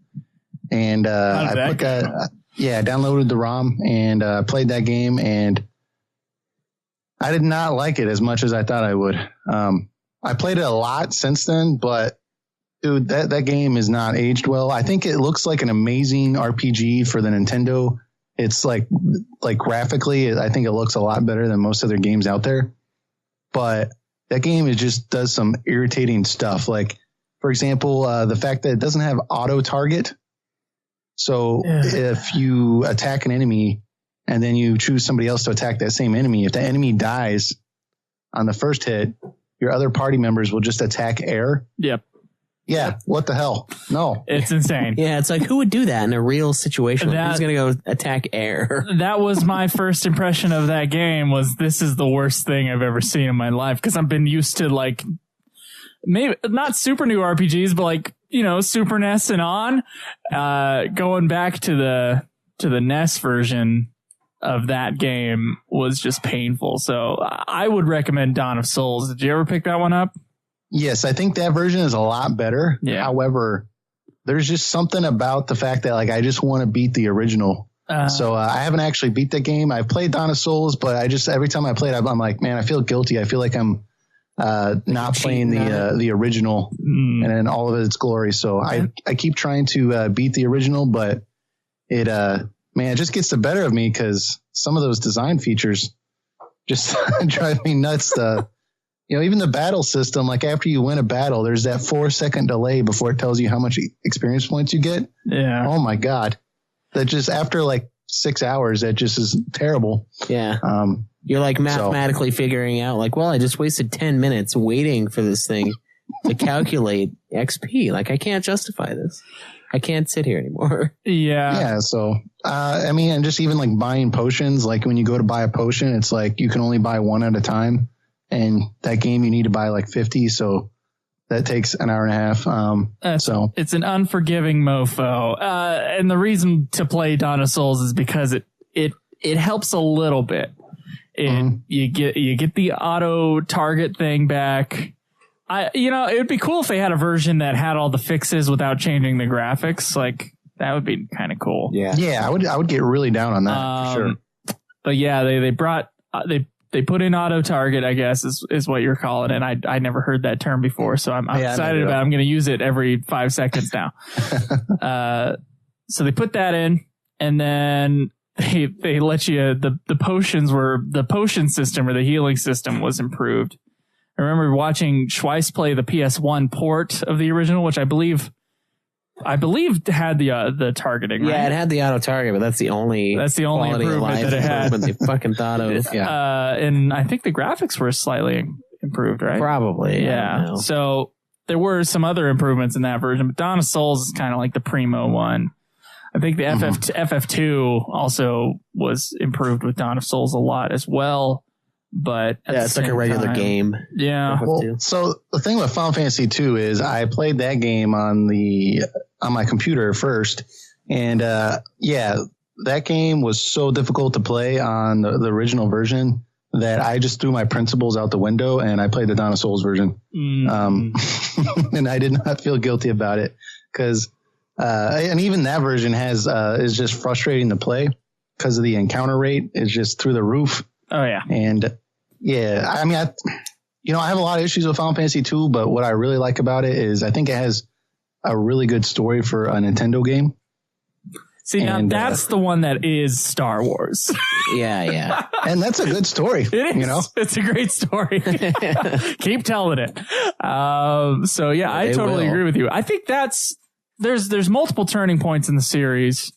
And I put that. Downloaded the ROM and played that game, and I did not like it as much as I thought I would. I played it a lot since then, but dude, that game is not aged well. I think it looks like an amazing RPG for the Nintendo. It's like graphically, I think it looks a lot better than most other games out there. But that game just does some irritating stuff. Like, for example, the fact that it doesn't have auto target. So if you attack an enemy and then you choose somebody else to attack that same enemy, if the enemy dies on the first hit, your other party members will just attack air. Yep. Yeah. What the hell? No. It's insane. Yeah. It's like, who would do that in a real situation? Who's going to go attack air? That was my first impression of that game. Was this is the worst thing I've ever seen in my life. Cause I've been used to like, maybe not super new RPGs, but like, Super NES and on, going back to to the NES version of that game was just painful. So I would recommend Dawn of Souls. Did you ever pick that one up? Yes, I think that version is a lot better. Yeah. However, there's just something about the fact that like I just want to beat the original. So I haven't actually beat the game. I've played Dawn of Souls, but I just every time I play it, I'm like, man, I feel guilty. I feel like I'm not playing the original and in all of its glory. So I keep trying to beat the original, but it just gets the better of me because some of those design features just drive me nuts. Even the battle system, like after you win a battle, there's that 4-second delay before it tells you how much experience points you get. Yeah. Oh my God. That just after like 6 hours, that just is terrible. Yeah. You're like mathematically figuring out like, well, I just wasted 10 minutes waiting for this thing to calculate XP. Like I can't justify this. I can't sit here anymore. Yeah. Yeah. So, and just even like buying potions, like when you go to buy a potion, it's like you can only buy one at a time. And that game, you need to buy like 50. So that takes an hour and a half. So it's an unforgiving mofo. And the reason to play Dawn of Souls is because it helps a little bit. You get the auto target thing back. It would be cool if they had a version that had all the fixes without changing the graphics. Like that would be kind of cool. Yeah. Yeah. I would get really down on that for sure. But yeah, they put in auto target, I guess is what you're calling it. I never heard that term before. So I'm excited about it. I'm going to use it every 5 seconds now. So they put that in and then they let you, the potion system or the healing system was improved. I remember watching Schweiss play the PS1 port of the original, which I believe had the targeting. Yeah, right? it had the auto target, but that's the only improvement that it had. They fucking thought of. Yeah, and I think the graphics were slightly improved, right? Probably. Yeah. So there were some other improvements in that version, but Dawn of Souls is kind of like the primo one. I think the FF2 also was improved with Dawn of Souls a lot as well. But it's like a regular game. Yeah. Well, so the thing with Final Fantasy 2 is I played that game on my computer first, and that game was so difficult to play on the original version that I just threw my principles out the window and I played the Dawn of Souls version. And I did not feel guilty about it because and even that version is just frustrating to play because of the encounter rate is just through the roof. Oh yeah. And yeah, I mean, I have a lot of issues with Final Fantasy 2, but what I really like about it is I think it has a really good story for a Nintendo game. See, now that's the one that is Star Wars. Yeah. And that's a good story. It is. It's a great story. Keep telling it. So yeah, I totally agree with you. I think there's multiple turning points in the series.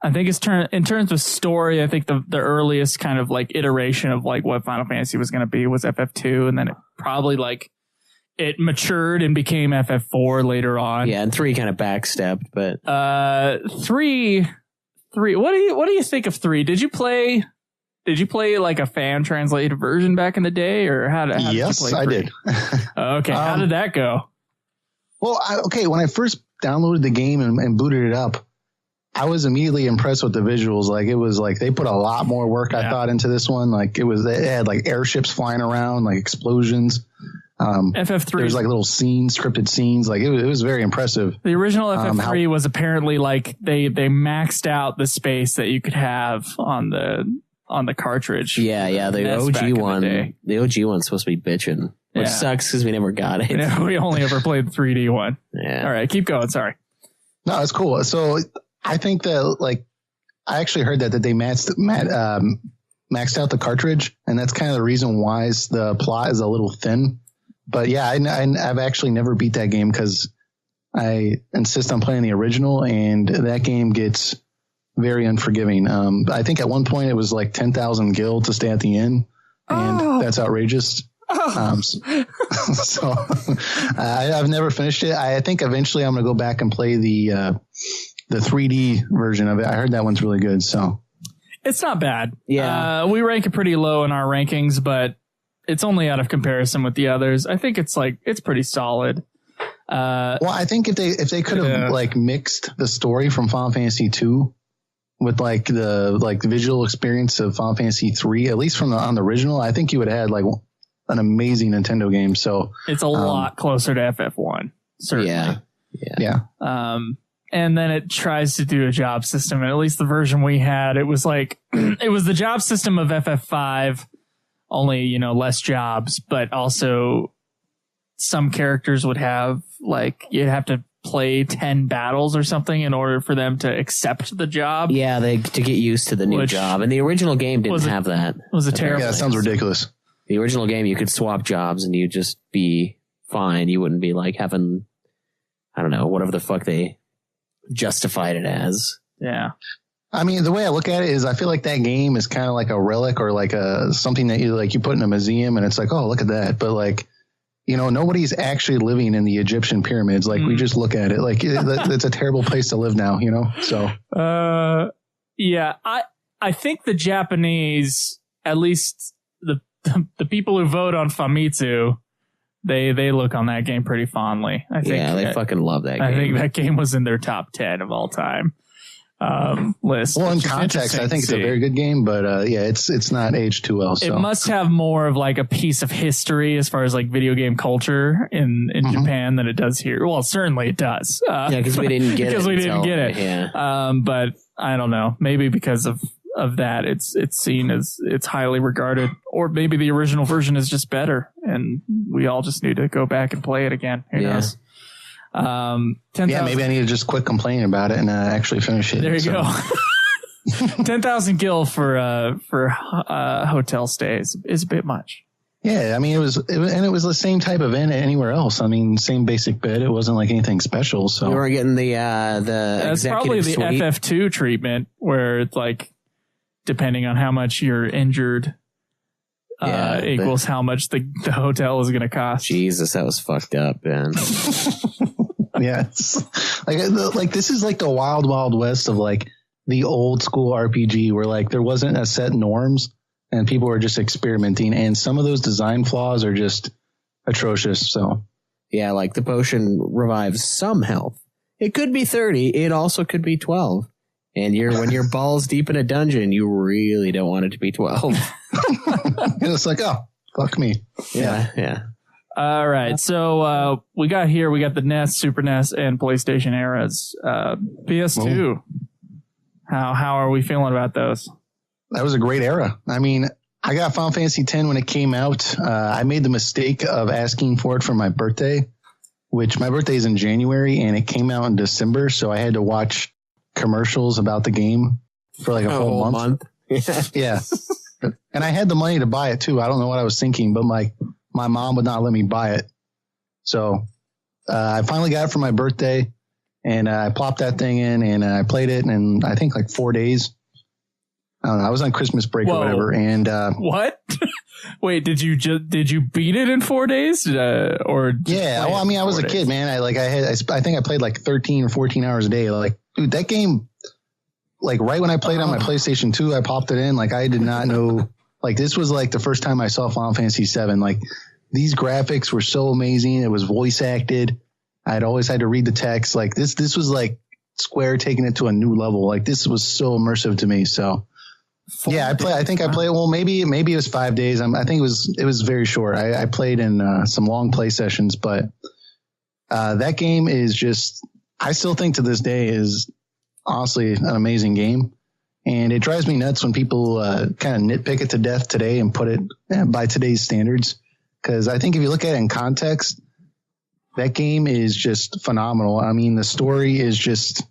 I think in terms of story, I think the earliest kind of like iteration of like what Final Fantasy was going to be was FF2, and then it probably like it matured and became FF4 later on. Yeah, and 3 kind of backstepped, but 3. What do you think of 3? Did you play like a fan translated version back in the day, or how did you play 3? I did. Okay, how did that go? Well, when I first downloaded the game and booted it up, I was immediately impressed with the visuals. Like it was like they put a lot more work, I thought, into this one. Like it had like airships flying around, like explosions. FF3 there was like little scripted scenes. Like it was very impressive. The original FF3 was apparently like they maxed out the space that you could have on the cartridge. Yeah. The OG one. The OG one's supposed to be bitching, which sucks because we never got it. Yeah, we only ever played the 3D one. Yeah. All right, keep going. Sorry. No, it's cool. So I think that I actually heard that they maxed out the cartridge, and that's kind of the reason why the plot is a little thin. But yeah, I've actually never beat that game because I insist on playing the original, and that game gets very unforgiving. I think at one point it was like 10,000 gil to stay at the end, and that's outrageous. So I've never finished it. I think eventually I'm going to go back and play the 3D version of it. I heard that one's really good. So it's not bad. Yeah. We rank it pretty low in our rankings, but it's only out of comparison with the others. I think it's pretty solid. Well, I think if they could have mixed the story from Final Fantasy 2 with like the visual experience of Final Fantasy 3, at least on the original, I think you would have had like an amazing Nintendo game. So it's a lot closer to FF1, certainly. Yeah. And then it tries to do a job system, and at least the version we had, it was like it was the job system of FF5, only less jobs, but also some characters would have like you'd have to play 10 battles or something in order for them to accept the job. Yeah, to get used to the new job. And the original game didn't have that. It was a terrible. Yeah, that sounds ridiculous. The original game, you could swap jobs and you'd just be fine. You wouldn't be like having, I don't know, whatever the fuck they justified it as. Yeah. I mean, the way I look at it is I feel like that game is kind of like a relic or like something that you put in a museum and it's like, oh, look at that. But like, nobody's actually living in the Egyptian pyramids. Like we just look at it like it's a terrible place to live now, So, yeah, I think the Japanese, at least the people who vote on Famitsu, they look on that game pretty fondly. I think they fucking love that game. I think that game was in their top 10 of all time list. Well, in context, I think it's a very good game, but it's not aged too well. So. It must have more of like a piece of history as far as like video game culture in Japan than it does here. Well, certainly it does. Because we didn't get it. Yeah. But I don't know. Maybe because of that, it's seen as it's highly regarded, or maybe the original version is just better, and we all just need to go back and play it again. Who knows? 10,000. Yeah, maybe I need to just quit complaining about it and actually finish it. There you go. 10,000 gil for hotel stays is a bit much. Yeah, I mean it was the same type of inn anywhere else. I mean, same basic bed. It wasn't like anything special. So we were getting the that's probably the suite. FF2 treatment, where it's like, depending on how much you're injured, equals how much the hotel is going to cost. Jesus, that was fucked up, man. Yeah, like this is like the wild, wild west of like the old school RPG, where like there wasn't a set norms and people were just experimenting, and some of those design flaws are just atrocious. So yeah, like the potion revives some health. It could be 30. It also could be 12. And when you're balls deep in a dungeon, you really don't want it to be 12. It's like, oh, fuck me. Yeah. All right. So we got the NES, Super NES, and PlayStation eras. PS2. How are we feeling about those? That was a great era. I mean, I got Final Fantasy X when it came out. I made the mistake of asking for it for my birthday, which my birthday is in January, and it came out in December. So I had to watch commercials about the game for like a full month. Yeah. And I had the money to buy it too. I don't know what I was thinking, but my mom would not let me buy it. So I finally got it for my birthday, and I plopped that thing in and I played it in I think like 4 days. I don't know. I was on Christmas break or whatever. And what? Wait, did you beat it in 4 days? Yeah. Well, I mean, I was a kid, man. I think I played like 13 or 14 hours a day. Like, dude, that game, like right when I played on my PlayStation 2, I popped it in. Like I did not know, like this was like the first time I saw Final Fantasy 7. Like these graphics were so amazing. It was voice acted. I'd always had to read the text. Like this was like Square taking it to a new level. Like this was so immersive to me. So yeah, I think I played. Well, maybe it was 5 days. I think it was very short. I played in some long play sessions, but that game is just, I still think to this day is honestly an amazing game. And it drives me nuts when people kind of nitpick it to death today and put it by today's standards. Because I think if you look at it in context, that game is just phenomenal. I mean, the story is just,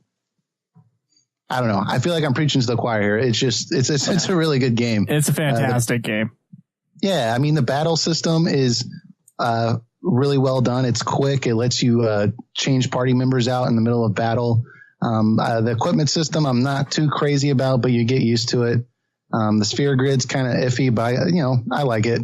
I don't know. I feel like I'm preaching to the choir here. It's just, it's a really good game. It's a fantastic game. Yeah. I mean, the battle system is really well done. It's quick. It lets you change party members out in the middle of battle. The equipment system, I'm not too crazy about, but you get used to it. The sphere grid's kind of iffy, but I like it.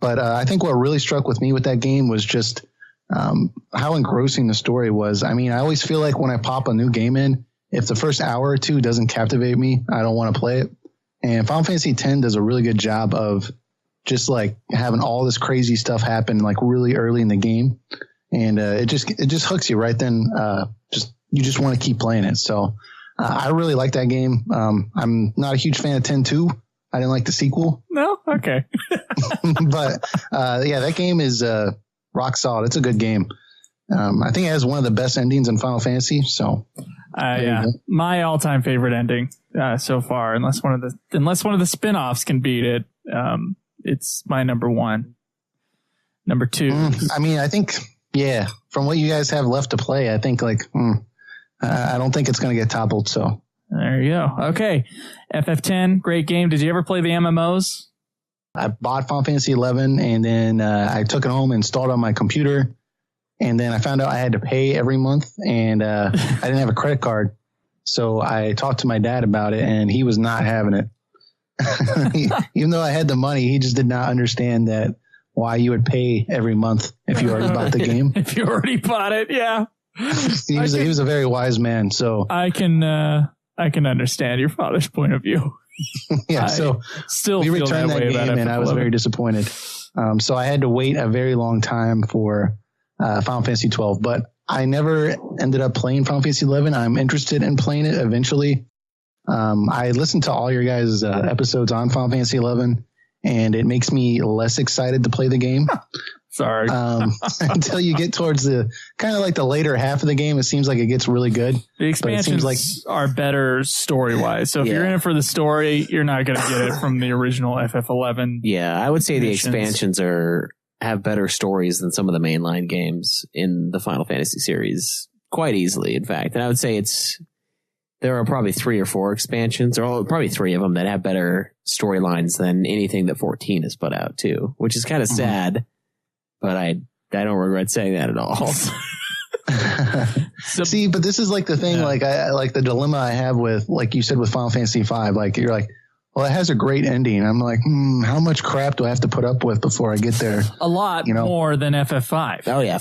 But I think what really struck with me with that game was just how engrossing the story was. I mean, I always feel like when I pop a new game in, if the first hour or two doesn't captivate me, I don't want to play it. And Final Fantasy X does a really good job of just like having all this crazy stuff happen like really early in the game. And it just hooks you right then. You just want to keep playing it. So I really like that game. I'm not a huge fan of 10-2. I didn't like the sequel. No? Okay. But yeah, that game is rock solid. It's a good game. I think it has one of the best endings in Final Fantasy. So yeah, my all-time favorite ending so far, unless one of the spin-offs can beat it. It's my number one. Number two. I mean, I think, yeah, from what you guys have left to play, I think I don't think it's going to get toppled. So there you go. Okay. FF10, great game. Did you ever play the MMOs? I bought Final Fantasy 11 and then I took it home and installed it on my computer. And then I found out I had to pay every month and I didn't have a credit card. So I talked to my dad about it and he was not having it. Even though I had the money, he just did not understand that why you would pay every month if you already bought the game. If you already bought it, yeah. He was a very wise man. So I can understand your father's point of view. Yeah, so still we returned that game and I was very disappointed. So I had to wait a very long time for Final Fantasy 12, but I never ended up playing Final Fantasy 11. I'm interested in playing it eventually. I listened to all your guys' episodes on Final Fantasy 11, and it makes me less excited to play the game. Sorry. Until you get towards the kind of like the later half of the game, it seems like it gets really good. The expansions are better story-wise. So if you're in it for the story, you're not going to get it from the original FF11. Yeah, I would say the expansions have better stories than some of the mainline games in the Final Fantasy series, quite easily, in fact. And I would say there are probably 3 or 4 expansions, or probably 3 of them that have better storylines than anything that 14 has put out too, which is kind of sad, but I don't regret saying that at all. See, but this is like the thing, like I like the dilemma I have with, like you said, with Final Fantasy V, like you're like, well, it has a great ending. I'm like, how much crap do I have to put up with before I get there? A lot more than FF5. Oh, yeah.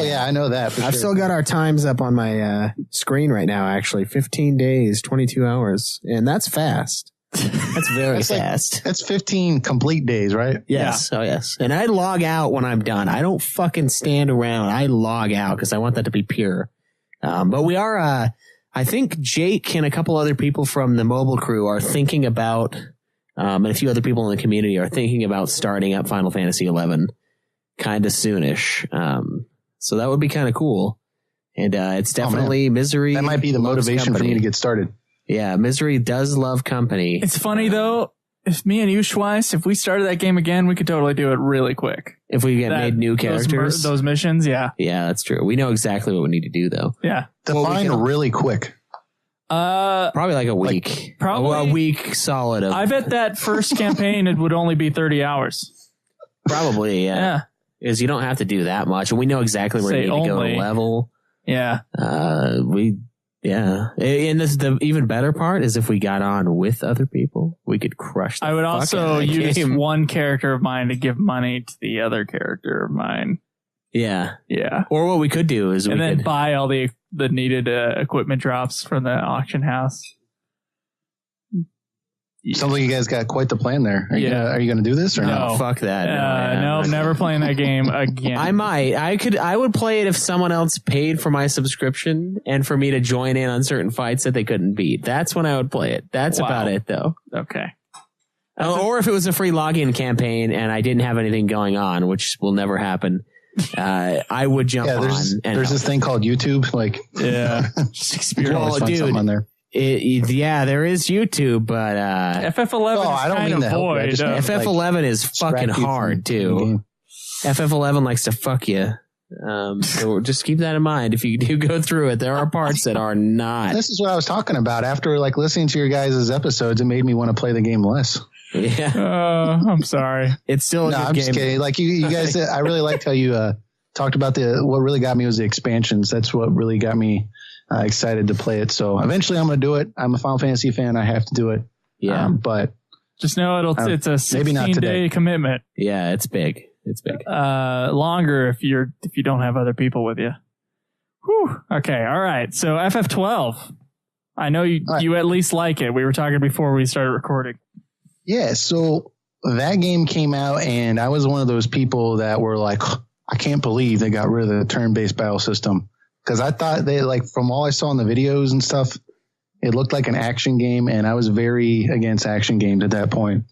Yeah, I know that. I've still got our times up on my screen right now, actually. 15 days, 22 hours. And that's fast. That's very fast. That's 15 complete days, right? Yes. Yeah. Oh, yes. And I log out when I'm done. I don't fucking stand around. I log out because I want that to be pure. But we are... I think Jake and a couple other people from the mobile crew are thinking about, and a few other people in the community are thinking about starting up Final Fantasy 11 kind of soonish. So that would be kind of cool. And it's definitely Misery. That might be the motivation for me to get started. Yeah, Misery does love company. It's funny, though. If me and you, Schweiss, if we started that game again, we could totally do it really quick. If we made new characters. Those missions, yeah. Yeah, that's true. We know exactly what we need to do, though. Yeah. Define really quick. Probably like a week. Probably a week solid. I bet that first campaign, it would only be 30 hours. Probably, yeah. Because you don't have to do that much. And we know exactly where you need to go to level. Yeah. Yeah. And the even better part is if we got on with other people, we could crush the I would also use one character of mine to give money to the other character of mine. Yeah. Yeah. Or what we could do is we could buy all the needed equipment drops from the auction house. Sounds like you guys got quite the plan there. Are you going to do this or no? Fuck that. No, never playing that game again. I might. I would play it if someone else paid for my subscription and for me to join in on certain fights that they couldn't beat. That's when I would play it. That's about it, though. Okay. Or if it was a free login campaign and I didn't have anything going on, which will never happen. I would jump on. There's this thing called YouTube, just experience on there. There is YouTube, but FF11 I don't mean the void. FF11 is fucking hard too. FF11 likes to fuck you. So just keep that in mind. If you do go through it, there are parts that are not. This is what I was talking about. After listening to your guys' episodes, it made me want to play the game less. Yeah. I'm sorry. It's still a good I'm game. Just kidding. Like you guys, I really liked how you talked about what really got me was the expansions. That's what really got me excited to play it. So eventually I'm going to do it. I'm a Final Fantasy fan. I have to do it. Yeah. But just know it's a 16-day commitment. Yeah, it's big. It's big. Longer if you don't have other people with you. Whew. Okay. All right. So FF12. I know you at least like it. We were talking before we started recording. Yeah. So that game came out and I was one of those people that were like, I can't believe they got rid of the turn-based battle system. Because I thought from all I saw in the videos and stuff, It looked like an action game, and I was very against action games at that point.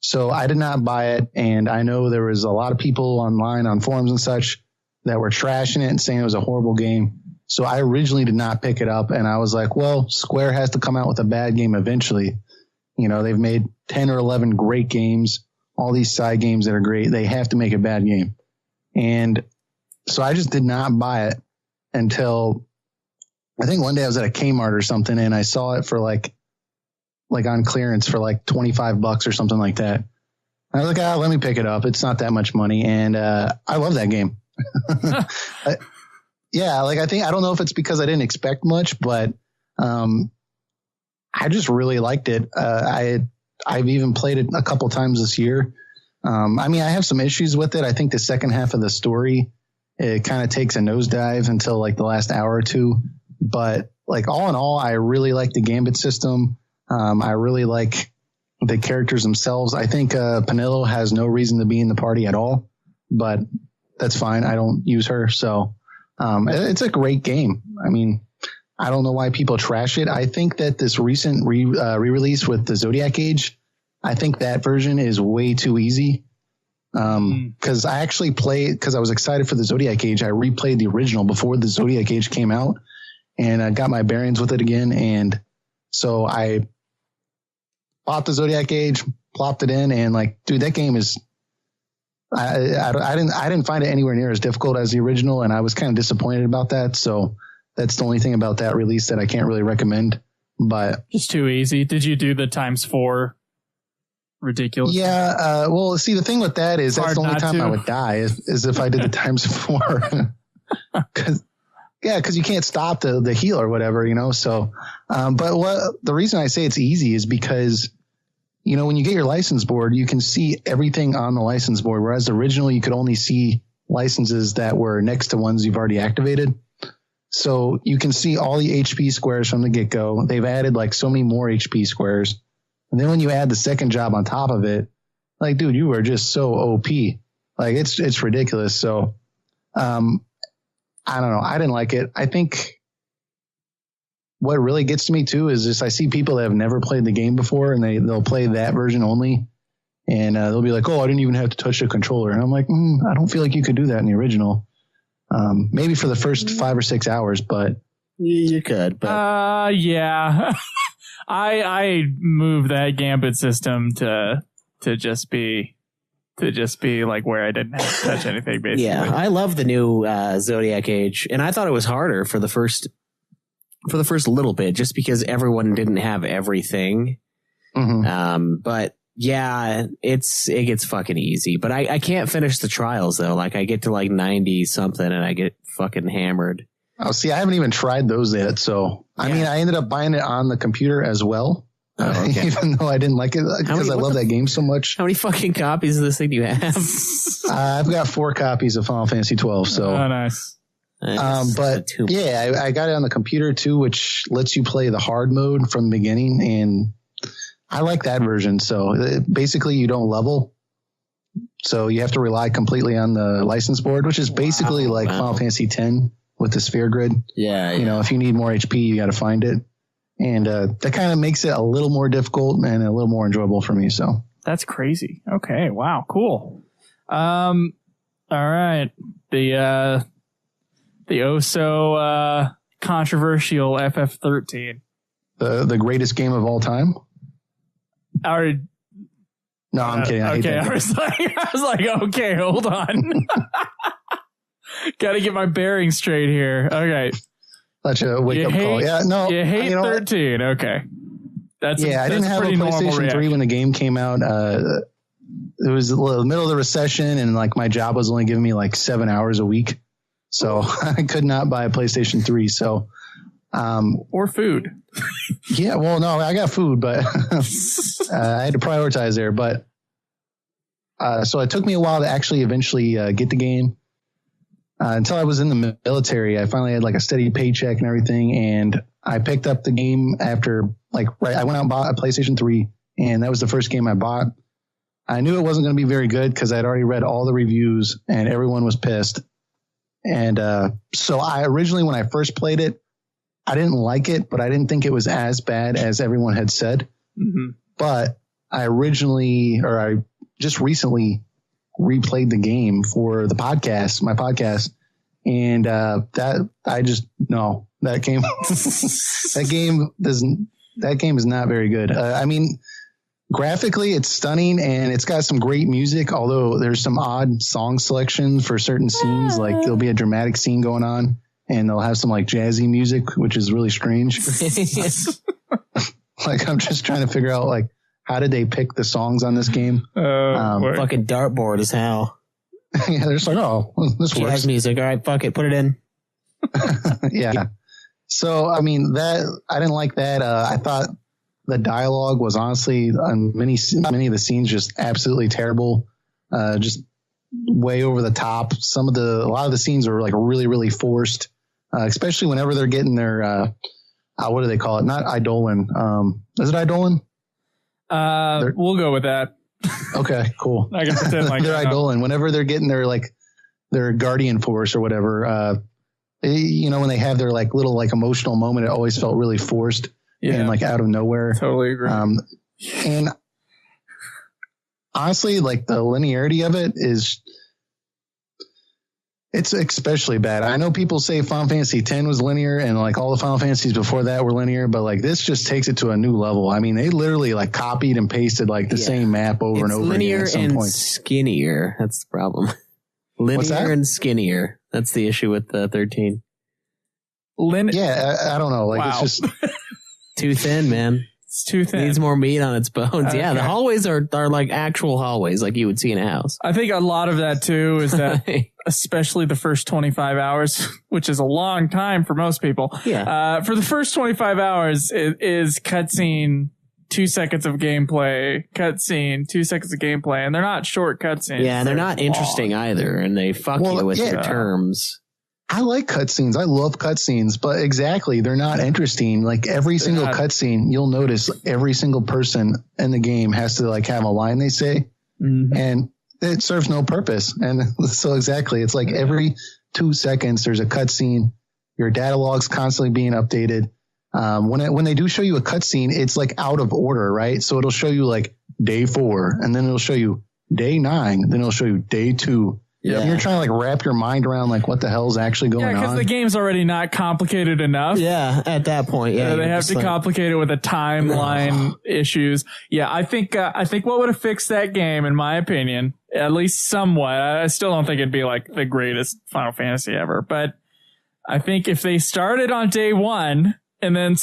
So I did not buy it, and I know there was a lot of people online on forums and such that were trashing it and saying it was a horrible game. So I originally did not pick it up, and I was like, well, Square has to come out with a bad game eventually. You know, they've made 10 or 11 great games, all these side games that are great. They have to make a bad game. And so I just did not buy it until I think one day I was at a Kmart or something, and I saw it for like on clearance for like $25 or something like that. I was like, let me pick it up. It's not that much money. And I love that game. Yeah, like I don't know if it's because I didn't expect much, but I just really liked it. I've even played it a couple times this year. I mean, I have some issues with it. I think the second half of the story, it kind of takes a nosedive until like the last hour or two. But like all in all, I really like the Gambit system. I really like the characters themselves. I think Penelo has no reason to be in the party at all, but that's fine. I don't use her. So it's a great game. I mean, I don't know why people trash it. I think that this recent re-release with the Zodiac Age, I think that version is way too easy. Because I actually because I was excited for the Zodiac Age. I replayed the original before the Zodiac Age came out, and I got my bearings with it again. And so I bought the Zodiac Age, plopped it in, and like, dude, that game is. I didn't find it anywhere near as difficult as the original, and I was kind of disappointed about that. So that's the only thing about that release that I can't really recommend. But it's too easy. Did you do the × 4? Ridiculous. Yeah. Well, see, the thing with that is that's the only time I would die is if I did the ×4. Because you can't stop the heal or whatever, you know. So, but the reason I say it's easy is because, you know, when you get your license board, you can see everything on the license board, whereas originally you could only see licenses that were next to ones you've already activated. So you can see all the HP squares from the get-go. They've added like so many more HP squares. And then when you add the second job on top of it, like, dude, you are just so OP. Like, it's ridiculous. So, I don't know. I didn't like it. I think what really gets to me too is just I see people that have never played the game before, and they'll play that version only, and they'll be like, "Oh, I didn't even have to touch the controller," and I'm like, I don't feel like you could do that in the original. Maybe for the first 5 or 6 hours, but you could. But yeah. I moved that Gambit system to just be like where I didn't have to touch anything, basically. Yeah, I love the new Zodiac Age, and I thought it was harder for the first little bit, just because everyone didn't have everything. Mm-hmm. But yeah, it gets fucking easy. But I can't finish the trials though. Like I get to like 90 something, and I get fucking hammered. Oh, see, I haven't even tried those yet. So, I mean, I ended up buying it on the computer as well, okay. Even though I didn't like it because I love that game so much. How many fucking copies of this thing do you have? I've got 4 copies of Final Fantasy 12. So, oh, nice. But yeah, I got it on the computer too, which lets you play the hard mode from the beginning. And I like that version. So basically you don't level. So you have to rely completely on the license board, which is basically like Final Fantasy X with the sphere grid. Yeah. You know, if you need more HP, you got to find it. And that kind of makes it a little more difficult and a little more enjoyable for me. So that's crazy. Okay. Wow. Cool. All right. The controversial FF13. The greatest game of all time. No, I'm kidding. I was like, okay, hold on. Got to get my bearings straight here. Okay. That's a wake-up call. Yeah, no. You hate 13. Okay. I didn't have a PlayStation 3 when the game came out. It was the middle of the recession, and like my job was only giving me like 7 hours a week. So I could not buy a PlayStation 3. So, or food. Yeah, well, no, I got food, but I had to prioritize there. But so it took me a while to actually eventually get the game. Until I was in the military, I finally had like a steady paycheck and everything, and I picked up the game after I went out and bought a PlayStation 3, and that was the first game I bought. I knew it wasn't going to be very good because I'd already read all the reviews and everyone was pissed. And so I originally, when I first played it, I didn't like it, but I didn't think it was as bad as everyone had said. Mm-hmm. But I just recently replayed the game for the podcast, my podcast. And that game is not very good. I mean, graphically, it's stunning and it's got some great music, although there's some odd song selection for certain scenes. Like there'll be a dramatic scene going on and they'll have some like jazzy music, which is really strange. Like I'm just trying to figure out like, how did they pick the songs on this game? Fucking dartboard as hell. Yeah, they're just like, oh, well, this works. Jazz music. All right, fuck it. Put it in. Yeah. So, I mean, I didn't like that. I thought the dialogue was honestly on many of the scenes just absolutely terrible. Just way over the top. A lot of the scenes are like really, really forced, especially whenever they're getting their, what do they call it? Not Eidolon. Is it Eidolon? We'll go with that. Okay, cool. I can pretend like they're Eidolon. Whenever they're getting their guardian force or whatever, when they have their like little like emotional moment, it always felt really forced and like out of nowhere. Totally agree. And honestly, like the linearity of it it's especially bad. I know people say Final Fantasy X was linear and like all the Final Fantasies before that were linear, but like this just takes it to a new level. I mean, they literally like copied and pasted like the same map over and over linear again at some and point. Skinnier. That's the problem. Linear and skinnier. That's the issue with 13. I don't know. Like it's just too thin, man. It's too thin. Needs more meat on its bones. Okay. Yeah, the hallways are like actual hallways like you would see in a house. I think a lot of that too is that especially the first 25 hours, which is a long time for most people. Yeah. For the first 25 hours, it is cutscene, 2 seconds of gameplay, cutscene, 2 seconds of gameplay, and they're not short cutscenes. Yeah, they're not interesting either, and they fuck you with your terms. I like cutscenes. I love cutscenes, but exactly, they're not interesting. Like every single cutscene, you'll notice every single person in the game has to like have a line they say, and it serves no purpose. And so exactly, it's like every 2 seconds there's a cutscene. Your data log's constantly being updated. When they do show you a cutscene, it's like out of order, right? So it'll show you like day 4, and then it'll show you day 9, then it'll show you day 2. Yeah. And you're trying to like wrap your mind around like what the hell's actually going on. Yeah, because the game's already not complicated enough. Yeah, at that point, yeah. They have to complicate it with the timeline issues. Yeah, I think what would have fixed that game, in my opinion, at least somewhat, I still don't think it'd be like the greatest Final Fantasy ever, but I think if they started on day 1 and then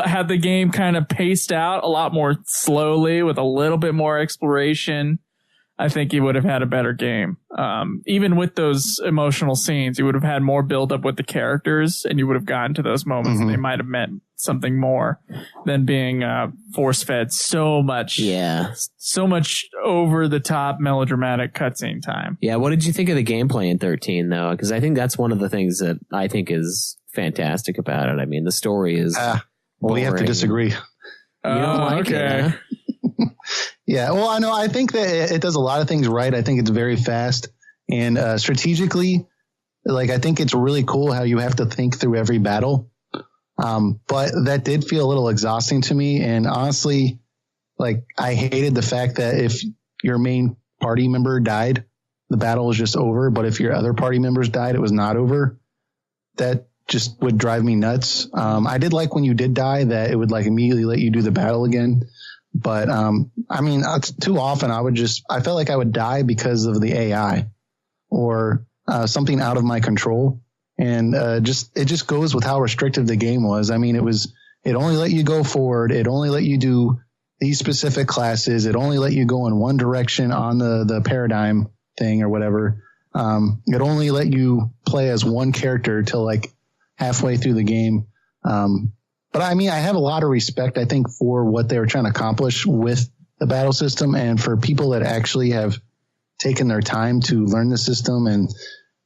had the game kind of paced out a lot more slowly with a little bit more exploration, I think you would have had a better game. Even with those emotional scenes, you would have had more build up with the characters and you would have gotten to those moments and they might have meant something more than being force fed so much over the top melodramatic cutscene time. Yeah. What did you think of the gameplay in 13 though? Because I think that's one of the things that I think is fantastic about it. I mean, the story is we have to disagree. You don't like it, huh? Yeah, well, I know. I think that it does a lot of things right. I think it's very fast and strategically, like I think it's really cool how you have to think through every battle. But that did feel a little exhausting to me. And honestly, like I hated the fact that if your main party member died, the battle was just over. But if your other party members died, it was not over. That just would drive me nuts. I did like when you did die that it would like immediately let you do the battle again. But, I mean, too often I felt like I would die because of the AI or, something out of my control. And, it just goes with how restrictive the game was. I mean, it only let you go forward. It only let you do these specific classes. It only let you go in one direction on the paradigm thing or whatever. It only let you play as one character till like halfway through the game. But I mean, I have a lot of respect, I think, for what they were trying to accomplish with the battle system and for people that actually have taken their time to learn the system and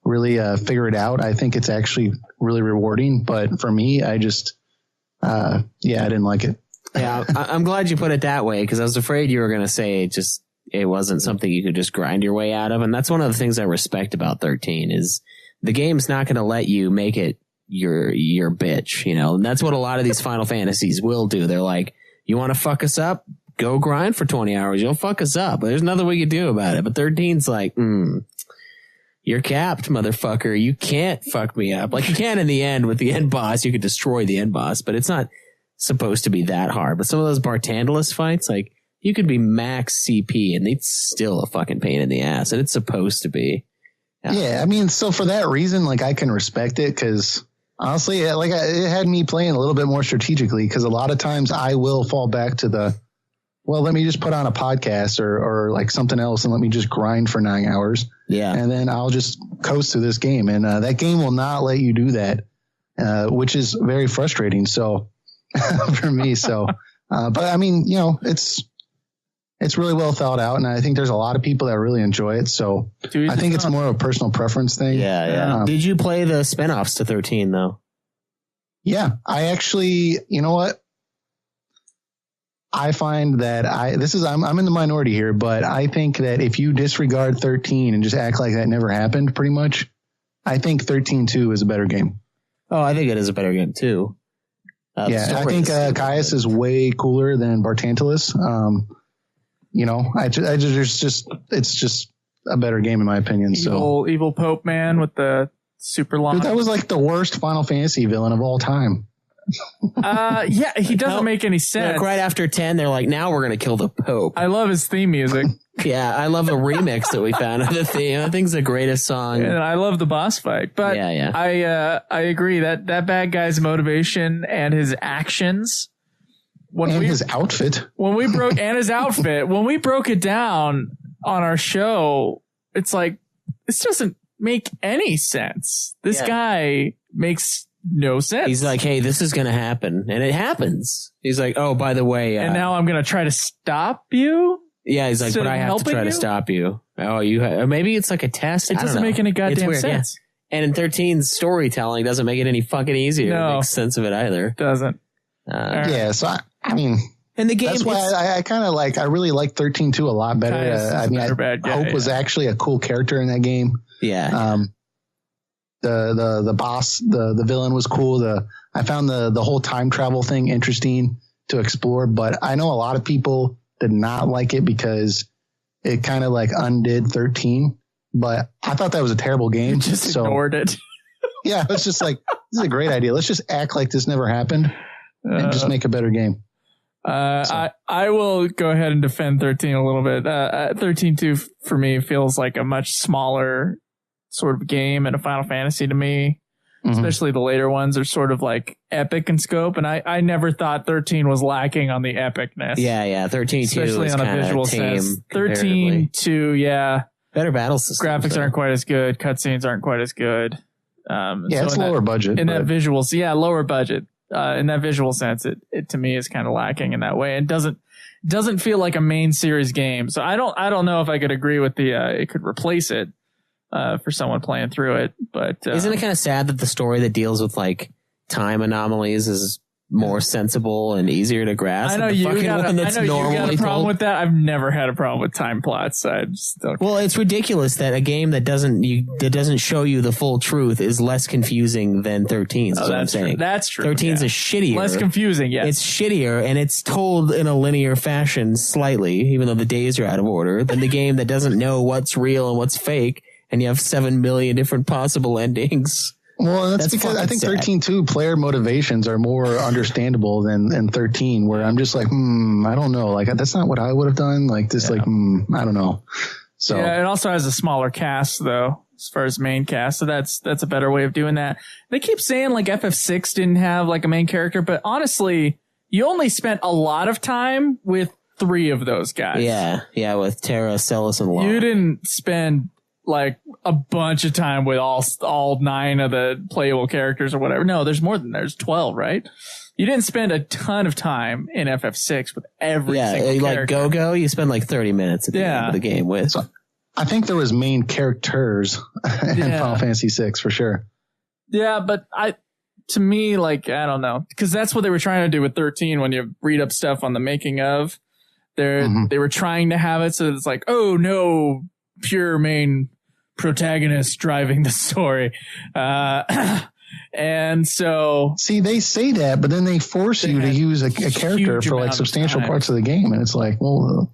really figure it out. I think it's actually really rewarding. But for me, I just, I didn't like it. Yeah, I'm glad you put it that way because I was afraid you were going to say it wasn't something you could just grind your way out of. And that's one of the things I respect about 13 is the game's not going to let you make it your bitch, and that's what a lot of these Final Fantasies will do. They're like, you want to fuck us up? Go grind for 20 hours. You'll fuck us up. There's nothing we can do about it. But 13's like, you're capped, motherfucker. You can't fuck me up. Like you can in the end with the end boss. You could destroy the end boss, but it's not supposed to be that hard. But some of those Bartantalus fights, like you could be max CP and it's still a fucking pain in the ass. And it's supposed to be. Yeah. I mean, so for that reason, like I can respect it because honestly, it had me playing a little bit more strategically because a lot of times I will fall back to well, let me just put on a podcast or like something else and let me just grind for 9 hours. Yeah. And then I'll just coast through this game. And that game will not let you do that, which is very frustrating. So for me, but I mean, it's really well thought out. And I think there's a lot of people that really enjoy it. So I think it's more of a personal preference thing. Yeah. Did you play the spinoffs to 13 though? Yeah, I actually, you know what? I find that I'm in the minority here, but I think that if you disregard 13 and just act like that never happened pretty much, I think 13-2 is a better game. Oh, I think it is a better game too. I think Caius is way cooler than Bartantalus. It's just a better game in my opinion. Evil Pope man with the super long. Dude, that was like the worst Final Fantasy villain of all time. Yeah, he doesn't make any sense. Like right after 10, they're like, now we're going to kill the Pope. I love his theme music. Yeah, I love the remix that we found of the theme. I think it's the greatest song. And I love the boss fight. But I agree that bad guy's motivation and his actions. His outfit. When we broke it down on our show, it's like, this doesn't make any sense. This guy makes no sense. He's like, hey, this is going to happen. And it happens. He's like, oh, by the way. And now I'm going to try to stop you? Yeah, he's like, but I have to try to stop you. Oh, maybe it's like a test. It doesn't make any goddamn sense. Yeah. And in 13's storytelling doesn't make it any fucking easier to make sense of it either. Doesn't. Yeah, so I mean, in the game, that's why I really like 13-2 a lot better. Hope was actually a cool character in that game. Yeah. The boss, the villain was cool. I found the whole time travel thing interesting to explore, but I know a lot of people did not like it because it kind of like undid 13. But I thought that was a terrible game. You just ignored it. Yeah, it's just like, this is a great idea. Let's just act like this never happened and just make a better game. I will go ahead and defend 13 a little bit. 13-2 for me feels like a much smaller sort of game and a Final Fantasy to me. Especially the later ones are sort of like epic in scope, and I never thought 13 was lacking on the epicness. Yeah, 13-2 especially on a visual sense. 13-2, better battle system. Graphics aren't quite as good. Cutscenes aren't quite as good. It's lower budget. In that visuals, lower budget. In that visual sense, it to me is kind of lacking in that way. It doesn't feel like a main series game. So I don't know if I could agree with it could replace it. For someone playing through it, but isn't it kind of sad that the story that deals with like time anomalies is more sensible and easier to grasp? I know you got a problem with that. I've never had a problem with time plots. Well, it's ridiculous that a game that doesn't show you the full truth is less confusing than 13. That's what I'm saying. That's true. 13's is shittier, less confusing. Yeah, it's shittier, and it's told in a linear fashion slightly, even though the days are out of order. Than the game that doesn't know what's real and what's fake. And you have 7 million different possible endings. Well, that's because I think 13-2 player motivations are more understandable than 13, where I'm just like, I don't know. Like, that's not what I would have done. Like, this, I don't know. So yeah, it also has a smaller cast, though, as far as main cast. So that's a better way of doing that. They keep saying, like, FF6 didn't have, like, a main character. But honestly, you only spent a lot of time with 3 of those guys. Yeah, with Terra, Celis, and Law. You didn't spend like a bunch of time with all 9 of the playable characters or whatever. No, there's more than there's 12, right? You didn't spend a ton of time in FF6 with every single character. Like Go-Go, you spend like 30 minutes at the end of the game with. So I think there was main characters in Final Fantasy 6 for sure. Yeah, but to me, like, I don't know, because that's what they were trying to do with 13 when you read up stuff on the making of. They were trying to have it so it's like, oh no, pure main protagonist driving the story. And so, see, they say that, but then they force you to use a character for like substantial parts of the game, and it's like, well,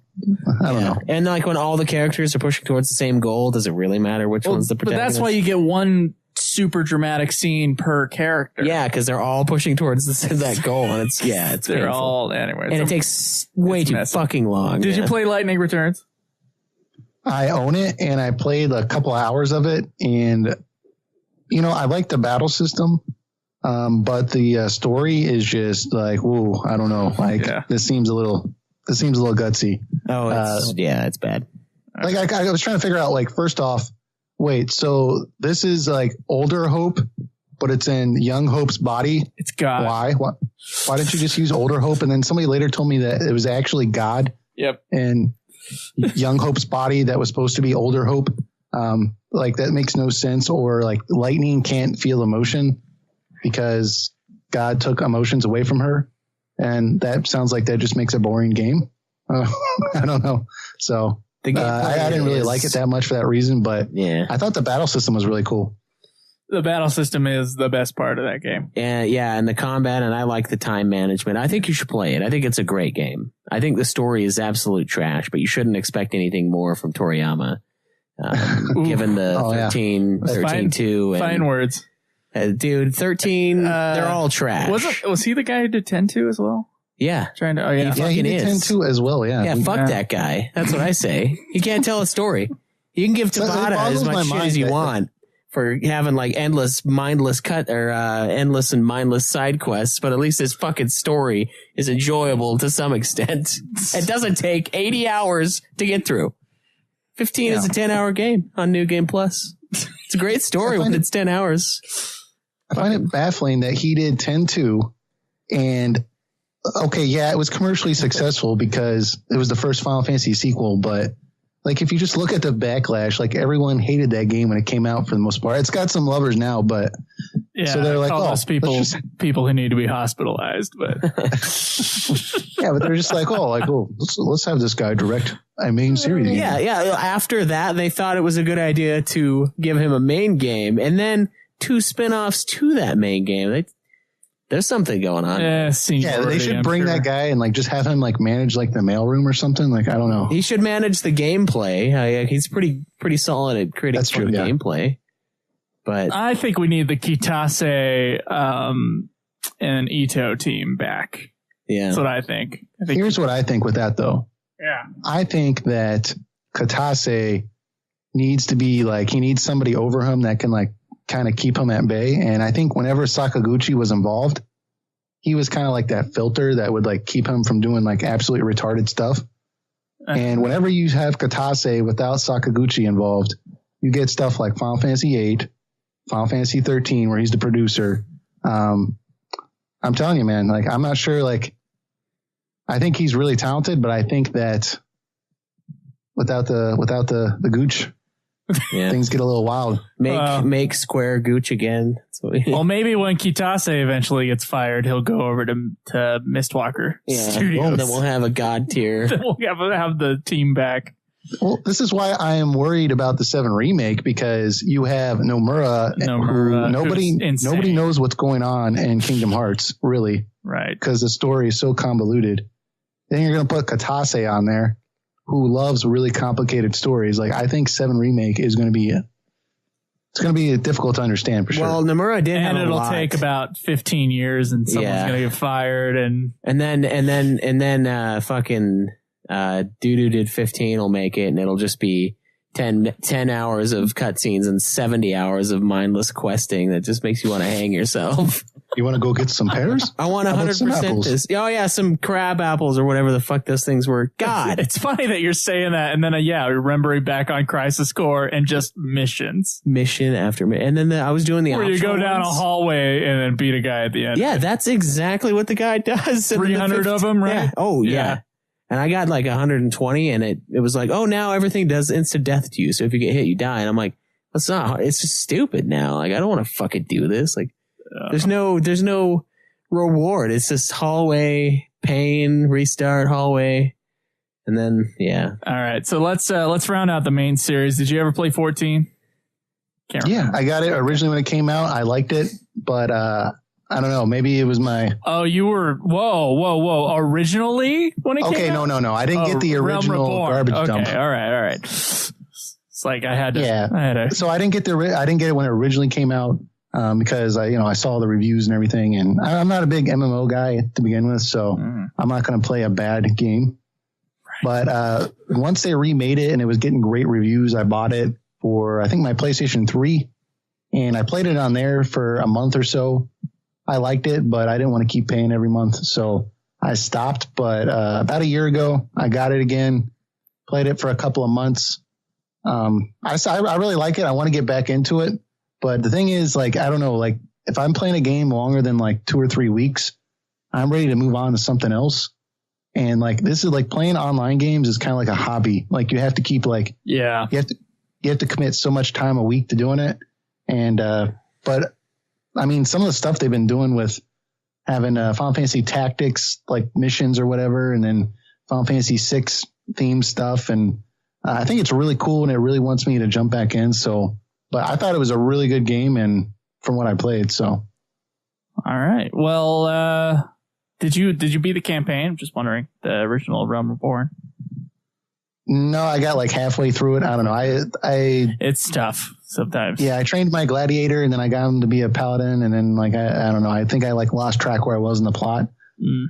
I don't know. And like when all the characters are pushing towards the same goal, does it really matter which one's the protagonist? But that's why you get one super dramatic scene per character. Yeah, because they're all pushing towards that goal, and it's they're painful. all anyway, and it takes way too fucking long. Did you play Lightning Returns? I own it, and I played a couple hours of it, and I like the battle system, but the story is just like, whoa, I don't know, this seems a little gutsy. Oh, it's bad. Like I was trying to figure out, like, first off, wait, so this is like older Hope, but it's in young Hope's body. It's God. Why didn't you just use older Hope? And then somebody later told me that it was actually God. Yep. And young Hope's body that was supposed to be older Hope. Like, that makes no sense. Or like Lightning can't feel emotion because God took emotions away from her. And that sounds like that just makes a boring game. I don't know. So I didn't really like it that much for that reason, but yeah, I thought the battle system was really cool. The battle system is the best part of that game. Yeah, and the combat, and I like the time management. I think you should play it. I think it's a great game. I think the story is absolute trash, but you shouldn't expect anything more from Toriyama, given the 13-2. Fine words. Dude, 13, they're all trash. Was he the guy who did 10-2 as well? Yeah. He did 10-2 as well, yeah. Yeah, fuck that guy. That's what I say. He can't tell a story. You can give Tabata as much shit as you want for having like endless and mindless side quests, but at least his fucking story is enjoyable to some extent. It doesn't take 80 hours to get through. 15 is a 10-hour game on New Game Plus. It's a great story when it's 10 hours. I find it baffling that he did 10-2 and okay, yeah, it was commercially successful because it was the first Final Fantasy sequel, but like, if you just look at the backlash, like, everyone hated that game when it came out for the most part. It's got some lovers now, but so they're like, those people who need to be hospitalized, but yeah, but they're just like, let's have this guy direct a main series. Yeah. After that, they thought it was a good idea to give him a main game, and then 2 spinoffs to that main game. There's something going on. Yeah, they should bring that guy and like just have him like manage like the mailroom or something. Like, I don't know. He should manage the gameplay. He's pretty solid at creating gameplay. But I think we need the Kitase and Ito team back. Yeah, that's what I think. Here's what I think with that though. Yeah, I think that Kitase needs to be like, he needs somebody over him that can like kind of keep him at bay. And I think whenever Sakaguchi was involved, he was kind of like that filter that would like keep him from doing like absolutely retarded stuff. And whenever you have Kitase without Sakaguchi involved, you get stuff like Final Fantasy VIII, Final Fantasy 13, where he's the producer. I'm telling you, man, like, I'm not sure, like, I think he's really talented, but I think that without the Gooch, things get a little wild. Make Square Gooch again. Well, maybe when Kitase eventually gets fired, he'll go over to Mistwalker Studios. Then we'll have a God tier. Then we'll have the team back. Well, this is why I am worried about the 7 remake, because you have Nomura nobody knows what's going on in Kingdom Hearts, really. Right. Because the story is so convoluted. Then you're going to put Kitase on there, who loves really complicated stories. Like, I think 7 remake is going to be it's going to be difficult to understand for sure. Well, Nomura did have it'll take about 15 years, and someone's going to get fired, and then fucking Doodoo did 15 will make it, and it'll just be 10 hours of cutscenes and 70 hours of mindless questing that just makes you want to hang yourself. You want to go get some pears? I want 100% this. Oh yeah, some crab apples or whatever the fuck those things were. God, it's funny that you're saying that, and then remembering back on Crisis Core and just mission after mission, and then I was doing the where you go down a hallway and then beat a guy at the end. Yeah, that's exactly what the guy does. 300 of them, right? Yeah. Oh yeah. And I got like 120, and it was like, oh, now everything does instant death to you. So if you get hit, you die. And I'm like, that's not. It's just stupid now. Like, I don't want to fucking do this. Like, there's no reward. It's just hallway, pain, restart, hallway, and then All right, so let's round out the main series. Did you ever play 14? Can't remember. I got it originally when it came out. I liked it, but I don't know. Maybe it was my. Oh, you were whoa! Originally when it came out? No. I didn't get the original garbage dump. All right. It's like I had to. Yeah. So I didn't get it when it originally came out because I saw the reviews and everything, and I'm not a big MMO guy to begin with, so I'm not going to play a bad game. Right. But once they remade it and it was getting great reviews, I bought it for I think my PlayStation 3, and I played it on there for a month or so. I liked it, but I didn't want to keep paying every month, so I stopped. But about a year ago, I got it again, played it for a couple of months. I really like it. I want to get back into it, but the thing is, like, I don't know, like if I'm playing a game longer than like 2 or 3 weeks, I'm ready to move on to something else. And like this is like playing online games is kind of like a hobby. Like you have to keep like you have to commit so much time a week to doing it. And but I mean, some of the stuff they've been doing with having Final Fantasy Tactics, like missions or whatever, and then Final Fantasy 6 theme stuff. And I think it's really cool, and it really wants me to jump back in. So, but I thought it was a really good game, and from what I played, so. All right. Well, did you beat the campaign? I'm just wondering, the original Realm Reborn. No, I got like halfway through it. I don't know. It's tough sometimes. Yeah, I trained my gladiator, and then I got him to be a paladin, and then like I don't know. I think I like lost track where I was in the plot,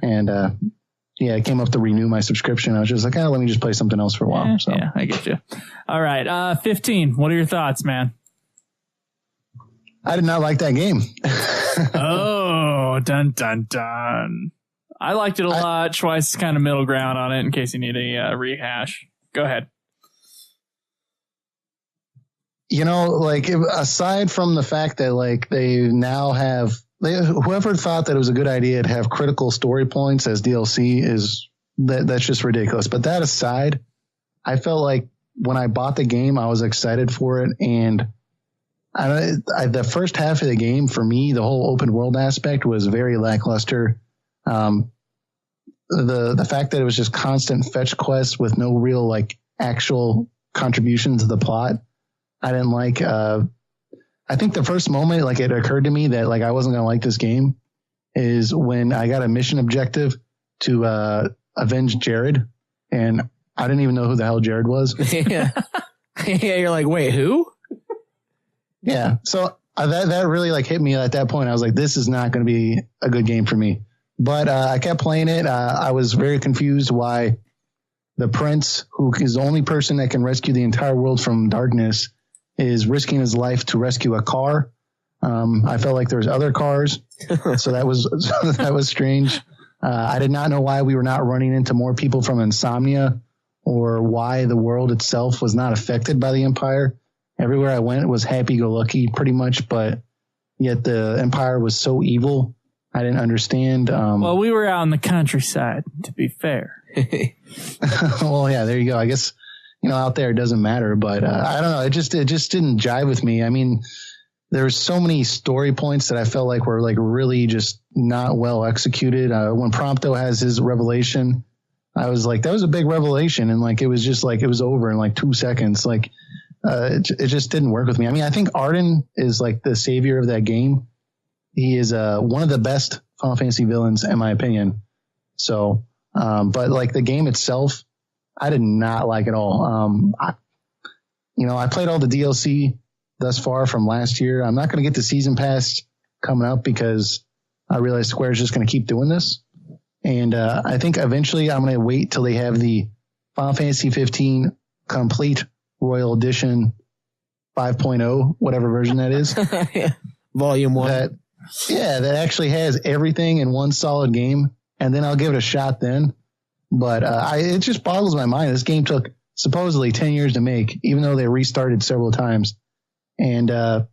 and I came up to renew my subscription. I was just like, let me just play something else for a while. So yeah, I get you. All right, 15. What are your thoughts, man? I did not like that game. Oh, dun dun dun! I liked it a lot. Schweiss is kind of middle ground on it. In case you need a rehash. Go ahead. Like aside from the fact that like they now have whoever thought that it was a good idea to have critical story points as DLC that's just ridiculous. But that aside, I felt like when I bought the game, I was excited for it. And the first half of the game for me, the whole open world aspect was very lackluster. The fact that it was just constant fetch quests with no real like actual contribution to the plot, I didn't like. I think the first moment like it occurred to me that like I wasn't gonna like this game is when I got a mission objective to avenge Jared, and I didn't even know who the hell Jared was. Yeah, you're like, wait, who? Yeah, so that really like hit me at that point. I was like, this is not going to be a good game for me. But I kept playing it. I was very confused why the prince, who is the only person that can rescue the entire world from darkness, is risking his life to rescue a car. I felt like there was other cars, so that was strange. I did not know why we were not running into more people from Insomnia, or why the world itself was not affected by the Empire. Everywhere I went was happy-go-lucky, pretty much, but yet the Empire was so evil. I didn't understand. Well, we were out in the countryside, to be fair. Well, yeah, there you go. I guess, out there it doesn't matter, but I don't know. It just didn't jive with me. I mean, there were so many story points that I felt like were like really just not well executed. When Prompto has his revelation, I was like, that was a big revelation. And like, it was just like, it was over in like 2 seconds. Like, it just didn't work with me. I mean, I think Arden is like the savior of that game. He is one of the best Final Fantasy villains, in my opinion. So, but like the game itself, I did not like at all. I played all the DLC thus far from last year. I'm not going to get the season pass coming up because I realize Square's just going to keep doing this. And I think eventually I'm going to wait till they have the Final Fantasy 15 complete Royal Edition 5.0, whatever version that is. Yeah. Volume 1. That actually has everything in one solid game, and then I'll give it a shot then. But it just boggles my mind. This game took supposedly 10 years to make, even though they restarted several times. And I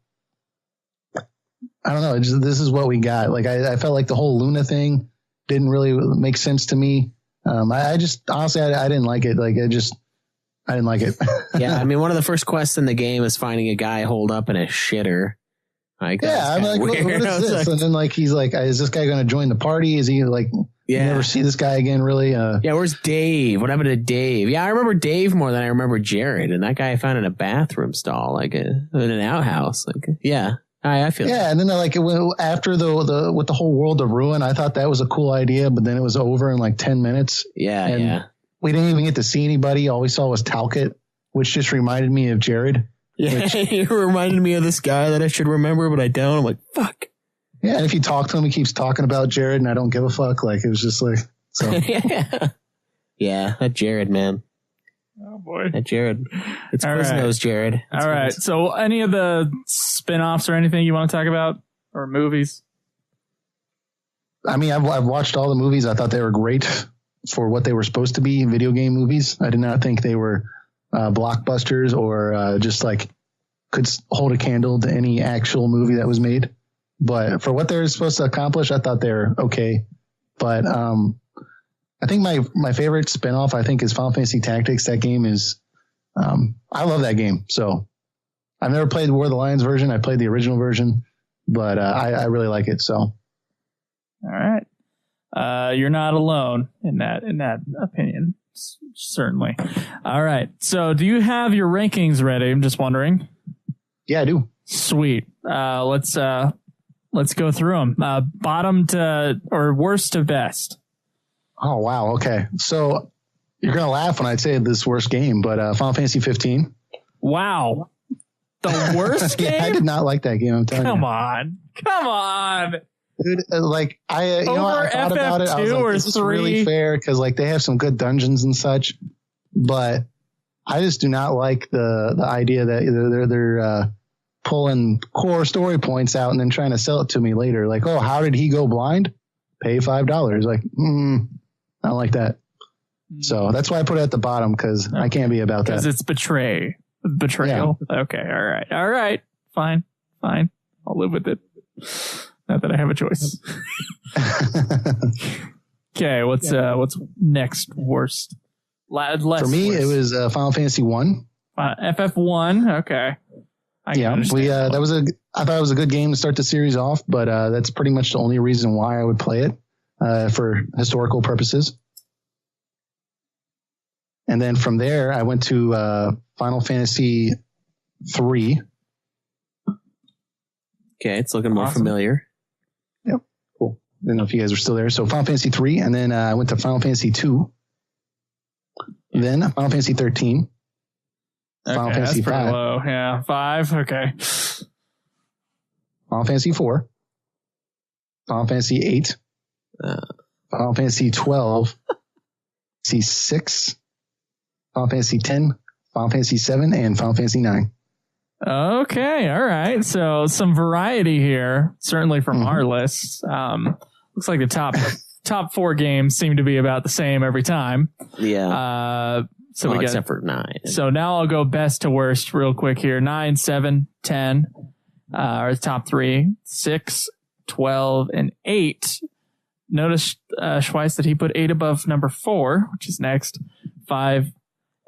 don't know. This is what we got. Like I felt like the whole Luna thing didn't really make sense to me. I just honestly I didn't like it. Like I didn't like it. Yeah, I mean, one of the first quests in the game is finding a guy holed up in a shitter. Like, yeah, I'm like, what is this? And then like he's like, is this guy going to join the party? Is he like Yeah. You never see this guy again, really. Yeah, where's Dave? What happened to Dave? Yeah, I remember Dave more than I remember Jared, and that guy I found in a bathroom stall, like in an outhouse. Like, yeah, I feel. Yeah, and then like after the with the whole world of ruin, I thought that was a cool idea, but then it was over in like 10 minutes. Yeah, and yeah. We didn't even get to see anybody. All we saw was Talcott, which just reminded me of Jared. Yeah, you reminded me of this guy that I should remember, but I don't. I'm like, fuck. Yeah, and if you talk to him, he keeps talking about Jared, and I don't give a fuck. Like, it was just like, so. Yeah, that Jared, man. Oh, boy. That Jared. It's All Quiznos, right. Jared. It's All right. Quiznos. So any of the spin-offs or anything you want to talk about? Or movies? I mean, I've watched all the movies. I thought they were great for what they were supposed to be, video game movies. I did not think they were blockbusters or just like could hold a candle to any actual movie that was made. But for what they're supposed to accomplish, I thought they're okay. But I think my favorite spinoff, I think, is Final Fantasy Tactics. That game is, I love that game. So I've never played the War of the Lions version. I played the original version, but I really like it. So. All right. You're not alone in that opinion. Certainly. All right. So do you have your rankings ready? I'm just wondering. Yeah, I do. Sweet. Let's go through them. Bottom to or worst to best. Oh, wow. Okay. So you're going to laugh when I say this worst game, but Final Fantasy 15. Wow. The worst game? Yeah, I did not like that game. I'm telling you. Come on. Dude, like I thought about it. I was FF2 like, or this is 3? really fair because like they have some good dungeons and such, but I just do not like the idea that they're pulling core story points out and then trying to sell it to me later. Like, oh, how did he go blind? Pay $5. Like, I don't like that. So that's why I put it at the bottom because I can't be about that. Because it's betrayal. Yeah. Okay. All right. Fine. I'll live with it. Not that I have a choice. Okay. What's next worst? Less For me, worst. it was Final Fantasy 1. FF1. Okay. I thought it was a good game to start the series off, but that's pretty much the only reason why I would play it for historical purposes. And then from there, I went to Final Fantasy 3. Okay, it's looking more Awesome. familiar. Yep, cool. I don't know if you guys are still there. So Final Fantasy 3, and then I went to Final Fantasy 2. Then Final Fantasy 13. Final Okay, Fantasy that's pretty 5. low. Yeah, 5. Okay. Final Fantasy 4. Final Fantasy 8. Final Fantasy 12. Fantasy 6. Final Fantasy 10. Final Fantasy 7. And Final Fantasy 9. Okay. All right. So some variety here, certainly from our list. Looks like the top 4 games seem to be about the same every time. Yeah. So we got, except for 9. So now I'll go best to worst real quick here. 9, 7, 10 are the top 3. 6, 12, and 8. Notice Schweiss that he put 8 above number 4, which is next. 5.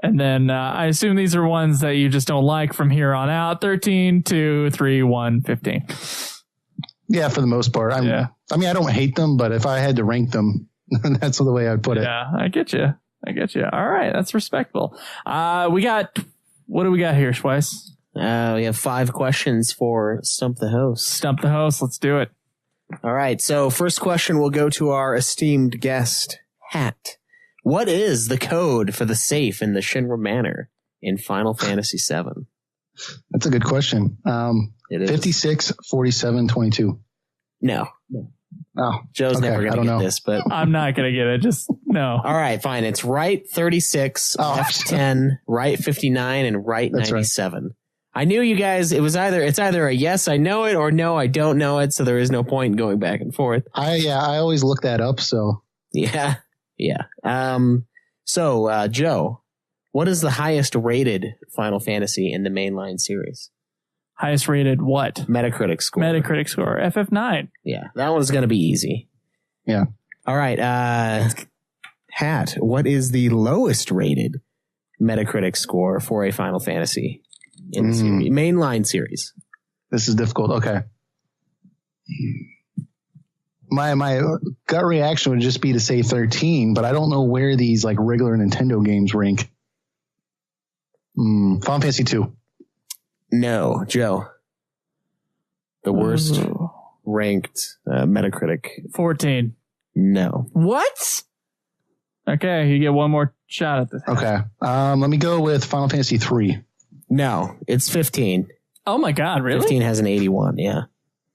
And then I assume these are ones that you just don't like from here on out. 13, 2, 3, 1, 15. Yeah, for the most part. I mean, I don't hate them, but if I had to rank them, that's the way I'd put it. Yeah, I get you. All right, that's respectable. What do we got here, Schweiss? We have 5 questions for Stump the Host. Stump the host. Let's do it. All right. So first question will go to our esteemed guest, Hat. What is the code for the safe in the Shinra Manor in Final Fantasy VII? That's a good question. It is 56, 47, 22. No. Oh, Joe's okay, never going to get this, but I'm not going to get it. Just no. all right, fine. It's right 36, Oh. left 10, right 59, and right That's 97. Right. I knew you guys. It's either a yes, I know it, or no, I don't know it. So there is no point in going back and forth. I always look that up. So Yeah. So Joe, what is the highest rated Final Fantasy in the mainline series? Highest rated what? Metacritic score. Metacritic score. FF9. Yeah, that one's going to be easy. Yeah. All right. Hat, what is the lowest rated Metacritic score for a Final Fantasy in the series, mainline series? This is difficult. Okay. my gut reaction would just be to say 13, but I don't know where these like regular Nintendo games rank. Final Fantasy 2. No, Joe. The worst ranked Metacritic. 14. No. What? Okay, you get one more shot at this. Okay. Let me go with Final Fantasy 3. No, it's 15. Oh my God, really? 15 has an 81, yeah.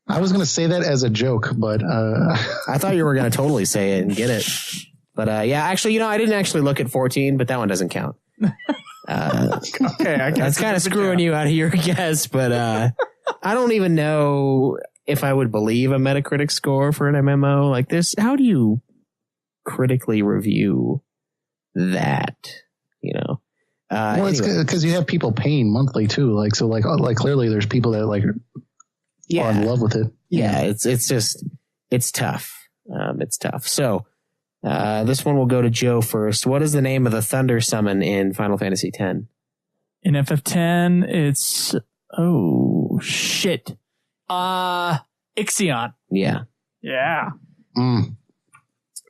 I was going to say that as a joke, but I thought you were going to totally say it and get it. But yeah, actually, I didn't actually look at 14, but that one doesn't count. Okay, I guess that's kind of screwing you out of your guess, but I don't even know if I would believe a Metacritic score for an MMO like this. How do you critically review that? Well, it's because you have people paying monthly too. Like clearly there's people that are in love with it. Yeah, it's tough. It's tough. So this one will go to Joe first. What is the name of the thunder summon in Final Fantasy X? In FF10, it's shit. Ixion. Yeah. Yeah.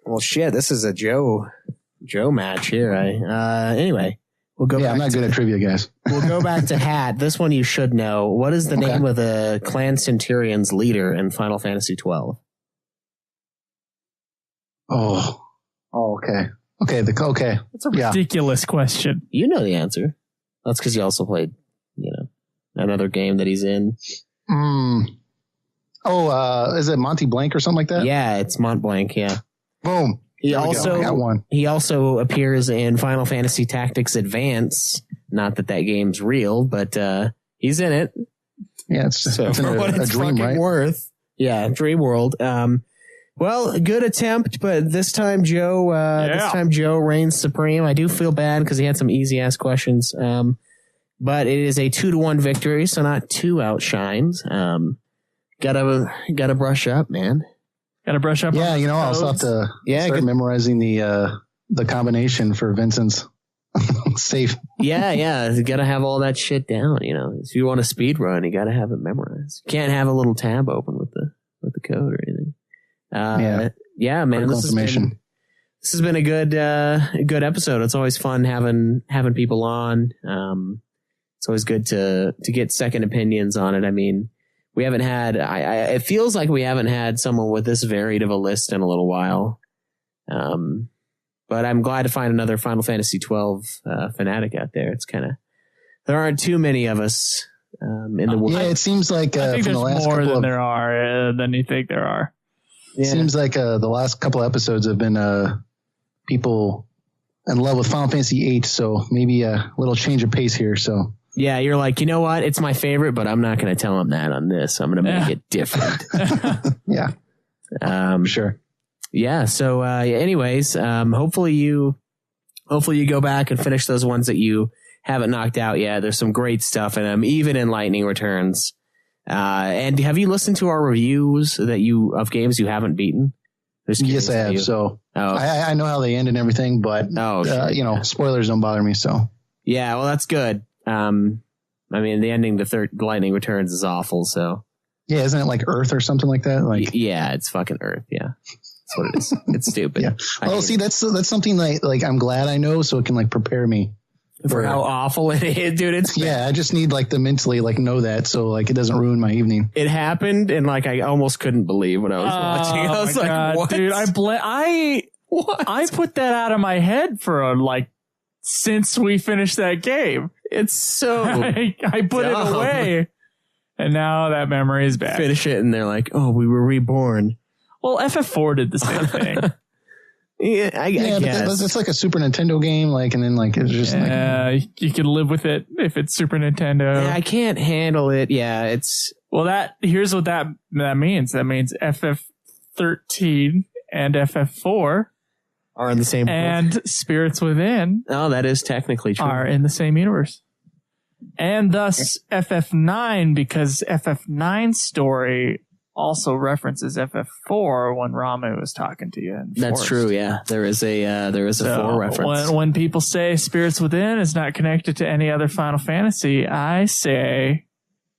Well, shit. This is a Joe match here. Anyway, we'll go. Yeah, I'm not good at trivia, guys. We'll go back to Hat. This one you should know. What is the name of the Clan Centurion's leader in Final Fantasy 12? Oh, okay. Okay. That's a ridiculous question. You know the answer. That's because you also played, another game that he's in. Is it Monty Blank or something like that? Yeah, it's Mont Blanc. Yeah. Boom. He also appears in Final Fantasy Tactics Advance. Not that game's real, but he's in it. Yeah, it's for what it's dream, fucking right? worth. Yeah, Dream World. Well, good attempt, but this time Joe reigns supreme. I do feel bad because he had some easy ass questions. But it is a 2-1 victory, so not two outshines. Gotta brush up, man. Gotta brush up. Yeah, I'll also have to start memorizing the combination for Vincent's safe. Yeah. You gotta have all that shit down. If you want to speed run, you gotta have it memorized. You can't have a little tab open with the code or anything. Yeah, man. This has been a good episode. It's always fun having people on. It's always good to get second opinions on it. I mean, we haven't had. It feels like we haven't had someone with this varied of a list in a little while. But I'm glad to find another Final Fantasy 12 fanatic out there. It's there aren't too many of us in the world. Yeah, it seems like I think from there's the last more couple than of, there are than you think there are. It seems like the last couple of episodes have been people in love with Final Fantasy 8, so maybe a little change of pace here. So yeah, you're like, you know what? It's my favorite, but I'm not going to tell him that on this. I'm going to make it different. Yeah, sure. Yeah. So, anyways, hopefully you go back and finish those ones that you haven't knocked out yet. There's some great stuff in them, even in Lightning Returns. And have you listened to our reviews of games you haven't beaten? Yes, I have. So I know how they end and everything, but spoilers don't bother me. So yeah, well, that's good. I mean, the ending to Lightning Returns is awful. So yeah, isn't it like Earth or something like that? Like yeah, it's fucking Earth. Yeah, that's what it is. It's stupid. Yeah. Well, see, that's something like I'm glad I know, so it can prepare me for how awful it is, dude. It's I just need to mentally know that, so it doesn't ruin my evening. It happened, and I almost couldn't believe what I was watching. I was like, God, what, dude? I put that out of my head for since we finished that game. It's so I put dumb. it away, and now that memory is back. Finish it, and they're like, "Oh, we were reborn." Well, FF4 did the same thing. Yeah, I guess. But it's like a Super Nintendo game, and then it's just you can live with it if it's Super Nintendo. Yeah, I can't handle it. Yeah, it's here's what that means. That means FF13 and FF4 are in the same and book. Spirits Within. Oh, that is technically true. Are in the same universe. And thus FF9, because FF9's story also references FF4 when Ramu was talking to you. That's true. Yeah, there is a 4 reference. When people say Spirits Within is not connected to any other Final Fantasy, I say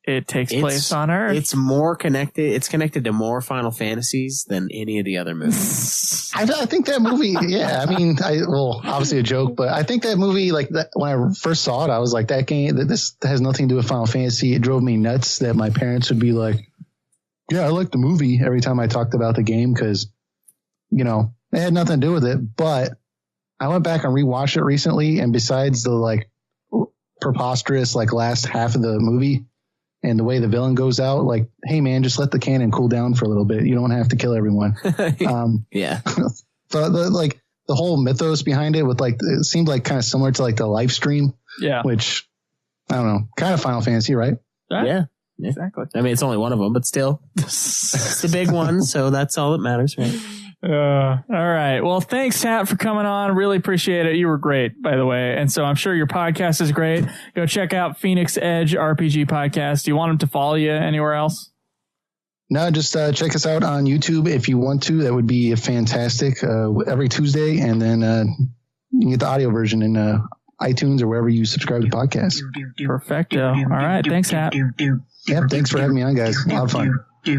it takes place on Earth. It's more connected. It's connected to more Final Fantasies than any of the other movies. I think that movie, yeah, I mean, obviously a joke, but I think that movie, like that, when I first saw it, I was like, this has nothing to do with Final Fantasy. It drove me nuts that my parents would be like, yeah, I like the movie every time I talked about the game because, you know, it had nothing to do with it. But I went back and rewatched it recently, and besides the like preposterous like last half of the movie and the way the villain goes out, like, hey man, just let the cannon cool down for a little bit. You don't have to kill everyone. Yeah. So the whole mythos behind it with like, it seemed like kind of similar to like the live stream. Yeah. Which I don't know, kind of Final Fantasy, right? Yeah. Exactly. I mean, it's only one of them, but still, it's the big one, so that's all that matters, right? All right. Well, thanks, Hat, for coming on. Really appreciate it. You were great, by the way. And so I'm sure your podcast is great. Go check out Phoenix Edge RPG Podcast. Do you want them to follow you anywhere else? No, just check us out on YouTube if you want to. That would be fantastic. Every Tuesday, and then you can get the audio version in iTunes or wherever you subscribe to podcasts. Perfecto. All right. Thanks, Hat. Yep, thanks for having me on, guys. A lot of fun. Yeah.